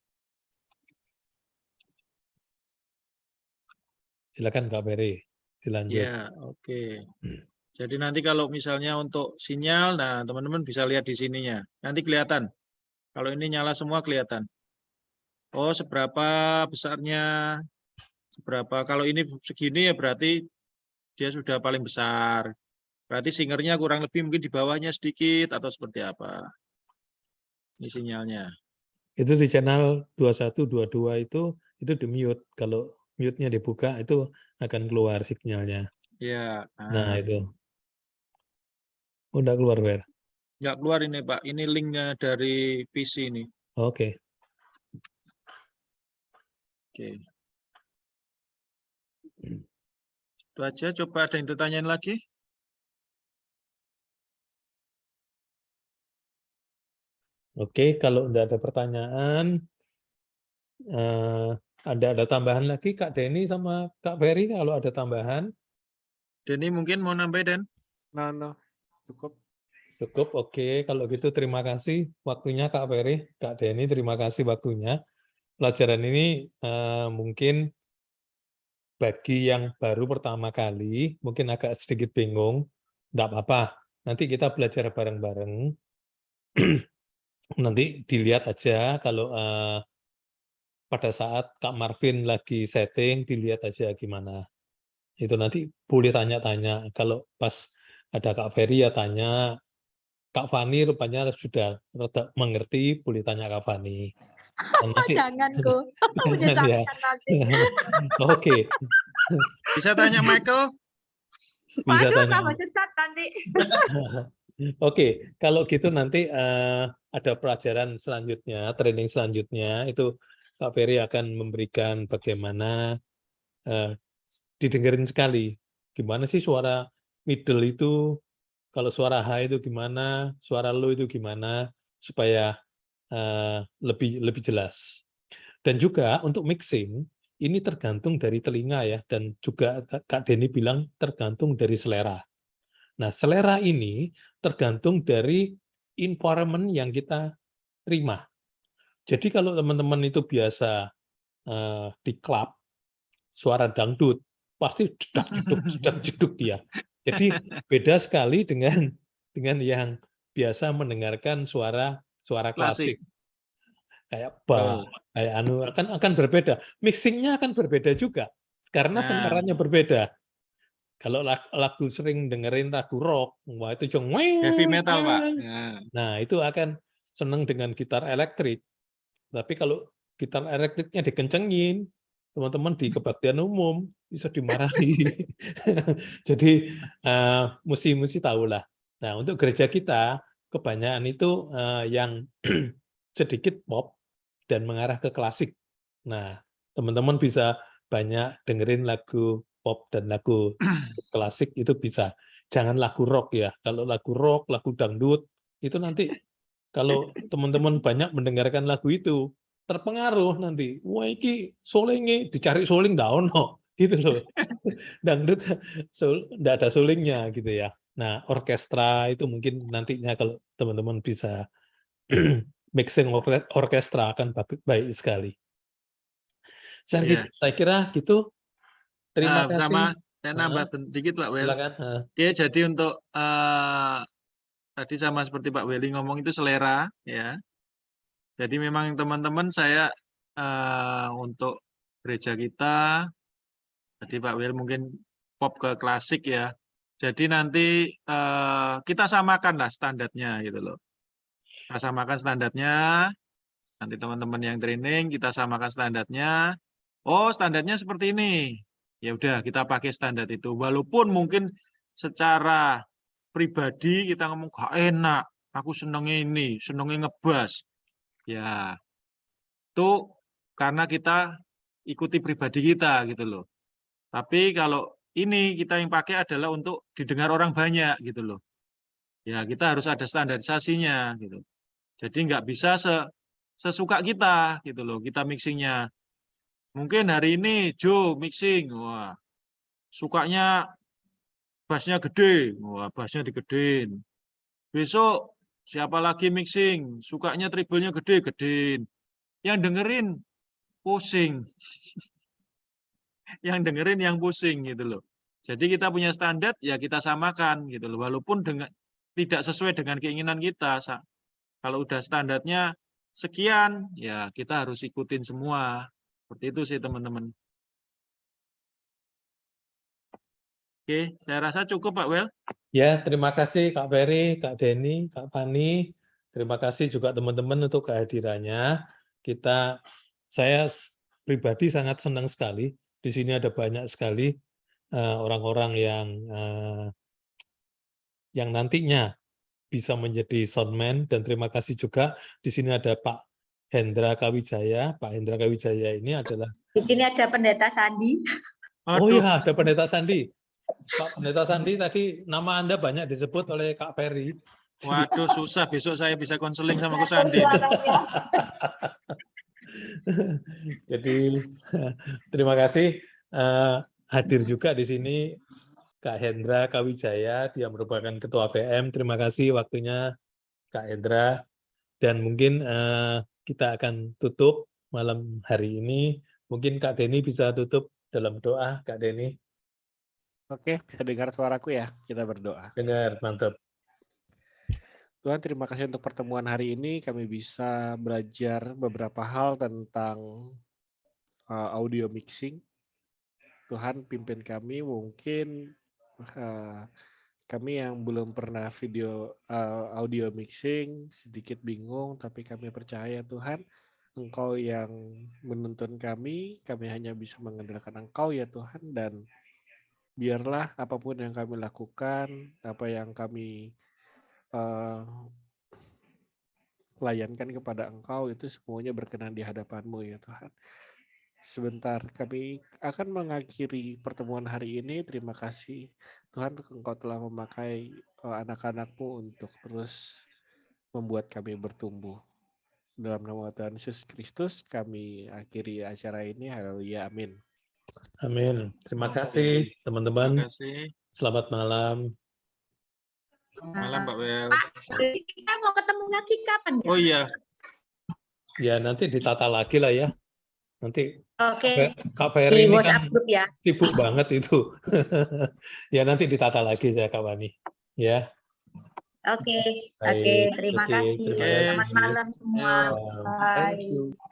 Silakan Kak Ferry, dilanjut. Ya, oke. Jadi nanti kalau misalnya untuk sinyal, nah teman-teman bisa lihat di sininya. Nanti kelihatan. Kalau ini nyala semua kelihatan. Oh, seberapa besarnya, seberapa. Kalau ini segini ya berarti dia sudah paling besar. Berarti singernya kurang lebih mungkin di bawahnya sedikit atau seperti apa. Ini sinyalnya. Itu di channel 21, 22 itu di mute. Kalau mute-nya dibuka itu akan keluar sinyalnya. Ya. Nah, itu. Udah keluar, Fer? Nggak keluar ini, Pak. Ini linknya dari PC ini. Oke. Oke. Itu aja. Coba ada yang ditanyain lagi? Oke, kalau udah ada pertanyaan, ada tambahan lagi Kak Denny sama Kak Ferry kalau ada tambahan? Denny mungkin mau nambah, Den? No, cukup. Cukup, oke. Kalau gitu terima kasih waktunya Kak Ferry, Kak Denny, terima kasih waktunya. Pelajaran ini mungkin bagi yang baru pertama kali, mungkin agak sedikit bingung, nggak apa-apa. Nanti kita belajar bareng-bareng. Nanti dilihat aja kalau pada saat Kak Marvin lagi setting, dilihat aja gimana. Itu nanti boleh tanya-tanya. Kalau pas ada Kak Ferry ya tanya. Kak Fani rupanya sudah rada mengerti, boleh tanya Kak Fani. Nanti, Jangan kok, ya. menyesatkan nanti. Oke. Bisa tanya Michael? Bisa Waduh, tanya. tambah sesat nanti. Oke, kalau gitu nanti ada pelajaran selanjutnya, training selanjutnya, itu Kak Ferry akan memberikan bagaimana didengerin sekali. Gimana sih suara middle itu, kalau suara high itu gimana, suara low itu gimana, supaya lebih jelas. Dan juga untuk mixing, ini tergantung dari telinga ya, dan juga Kak Denny bilang tergantung dari selera. Nah, selera ini tergantung dari environment yang kita terima. Jadi kalau teman-teman itu biasa di klub, suara dangdut, pasti jedak-jeduk dia. Jadi beda sekali dengan yang biasa mendengarkan suara klasik. Kayak kayak akan berbeda. Mixingnya akan berbeda juga karena seleranya berbeda. Kalau lagu sering dengerin lagu rock, wah itu Heavy metal, Pak. Nah, itu akan seneng dengan gitar elektrik. Tapi kalau gitar elektriknya dikencengin, teman-teman di kebaktian umum bisa dimarahi. Jadi mesti tahulah. Nah, untuk gereja kita kebanyakan itu yang sedikit pop dan mengarah ke klasik. Nah, teman-teman bisa banyak dengerin lagu pop dan lagu klasik itu bisa. Jangan lagu rock ya. Kalau lagu rock, lagu dangdut, itu nanti kalau teman-teman banyak mendengarkan lagu itu, terpengaruh nanti. Wah, ini solingnya, dicari soling nggak ono. Gitu loh. Dangdut nggak ada solingnya gitu ya. Nah, orkestra itu mungkin nantinya kalau teman-teman bisa mixing orkestra akan baik sekali. Saya kira gitu. Terima kasih. Sama saya nambah sedikit Pak Wel. Silakan. Oke, jadi untuk tadi sama seperti Pak Weli ngomong itu selera ya. Jadi memang teman-teman saya untuk gereja kita, tadi Pak Wel mungkin pop ke klasik ya. Jadi nanti kita samakan lah standarnya gitu loh. Kita samakan standarnya. Nanti teman-teman yang training kita samakan standarnya. oh standarnya seperti ini. Ya udah kita pakai standar itu. Walaupun mungkin secara pribadi kita ngomong gak enak, aku senengnya ini, senengnya ngebas. Ya, itu karena kita ikuti pribadi kita gitu loh. Tapi kalau ini kita yang pakai adalah untuk didengar orang banyak gitu loh. Ya kita harus ada standarisasinya gitu. Jadi nggak bisa sesuka kita gitu loh, kita mixingnya. Mungkin hari ini Joe mixing, wah sukanya bassnya gede, wah bassnya digedein. Besok siapa lagi mixing, sukanya treble-nya gede, gedein. Yang dengerin pusing, yang dengerin yang pusing gitu loh. Jadi kita punya standar ya kita samakan gitu loh, walaupun dengan tidak sesuai dengan keinginan kita. Kalau udah standarnya sekian, ya kita harus ikutin semua. Seperti itu sih teman-teman. Oke, saya rasa cukup Pak Wel. Ya, terima kasih Kak Ferry, Kak Denny, Kak Fani. Terima kasih juga teman-teman untuk kehadirannya. Saya pribadi sangat senang sekali. Di sini ada banyak sekali orang-orang yang nantinya bisa menjadi soundman, dan terima kasih juga di sini ada Pak Hendra Kawijaya. Pak Hendra Kawijaya ini adalah Di sini ada Pendeta Sandi. Oh Aduh, iya, ada Pendeta Sandi. Pak Pendeta Sandi, tadi nama Anda banyak disebut oleh Kak Ferry. waduh susah. Besok saya bisa konseling sama Ko Kelihatan Sandi. suaranya. Jadi terima kasih hadir juga di sini Kak Hendra Kawijaya, dia merupakan Ketua PM. Terima kasih waktunya Kak Hendra. Dan mungkin kita akan tutup malam hari ini. Mungkin Kak Denny bisa tutup dalam doa, Kak Denny. Oke, bisa dengar suaraku ya? Kita berdoa. Dengar, mantap. Tuhan, terima kasih untuk pertemuan hari ini. Kami bisa belajar beberapa hal tentang audio mixing. Tuhan, pimpin kami. Mungkin kami yang belum pernah audio mixing sedikit bingung, tapi kami percaya Tuhan, Engkau yang menuntun kami hanya bisa mengandalkan Engkau ya Tuhan, dan biarlah apapun yang kami lakukan, apa yang kami layankan kepada Engkau itu semuanya berkenan di hadapan-Mu ya Tuhan. Sebentar, kami akan mengakhiri pertemuan hari ini. Terima kasih Tuhan, Engkau telah memakai anak-anak-Mu untuk terus membuat kami bertumbuh. Dalam nama Tuhan Yesus Kristus, kami akhiri acara ini. Haleluya, amin. Amin. Terima Oke. kasih Terima teman-teman. kasih. Selamat malam. Malam Pak Wel. Pak, kita mau ketemu lagi kapan ya? Oh iya, Ya nanti ditata lagi lah ya. Nanti Oke, Kak di Ferry ini WhatsApp kan group ya. sibuk banget itu. Ya nanti ditata lagi ya Kak Wani. Ya. Oke, Baik. terima Oke, kasih. terima kasih. Selamat malam semua. Yo. kasih. Bye. Thank you.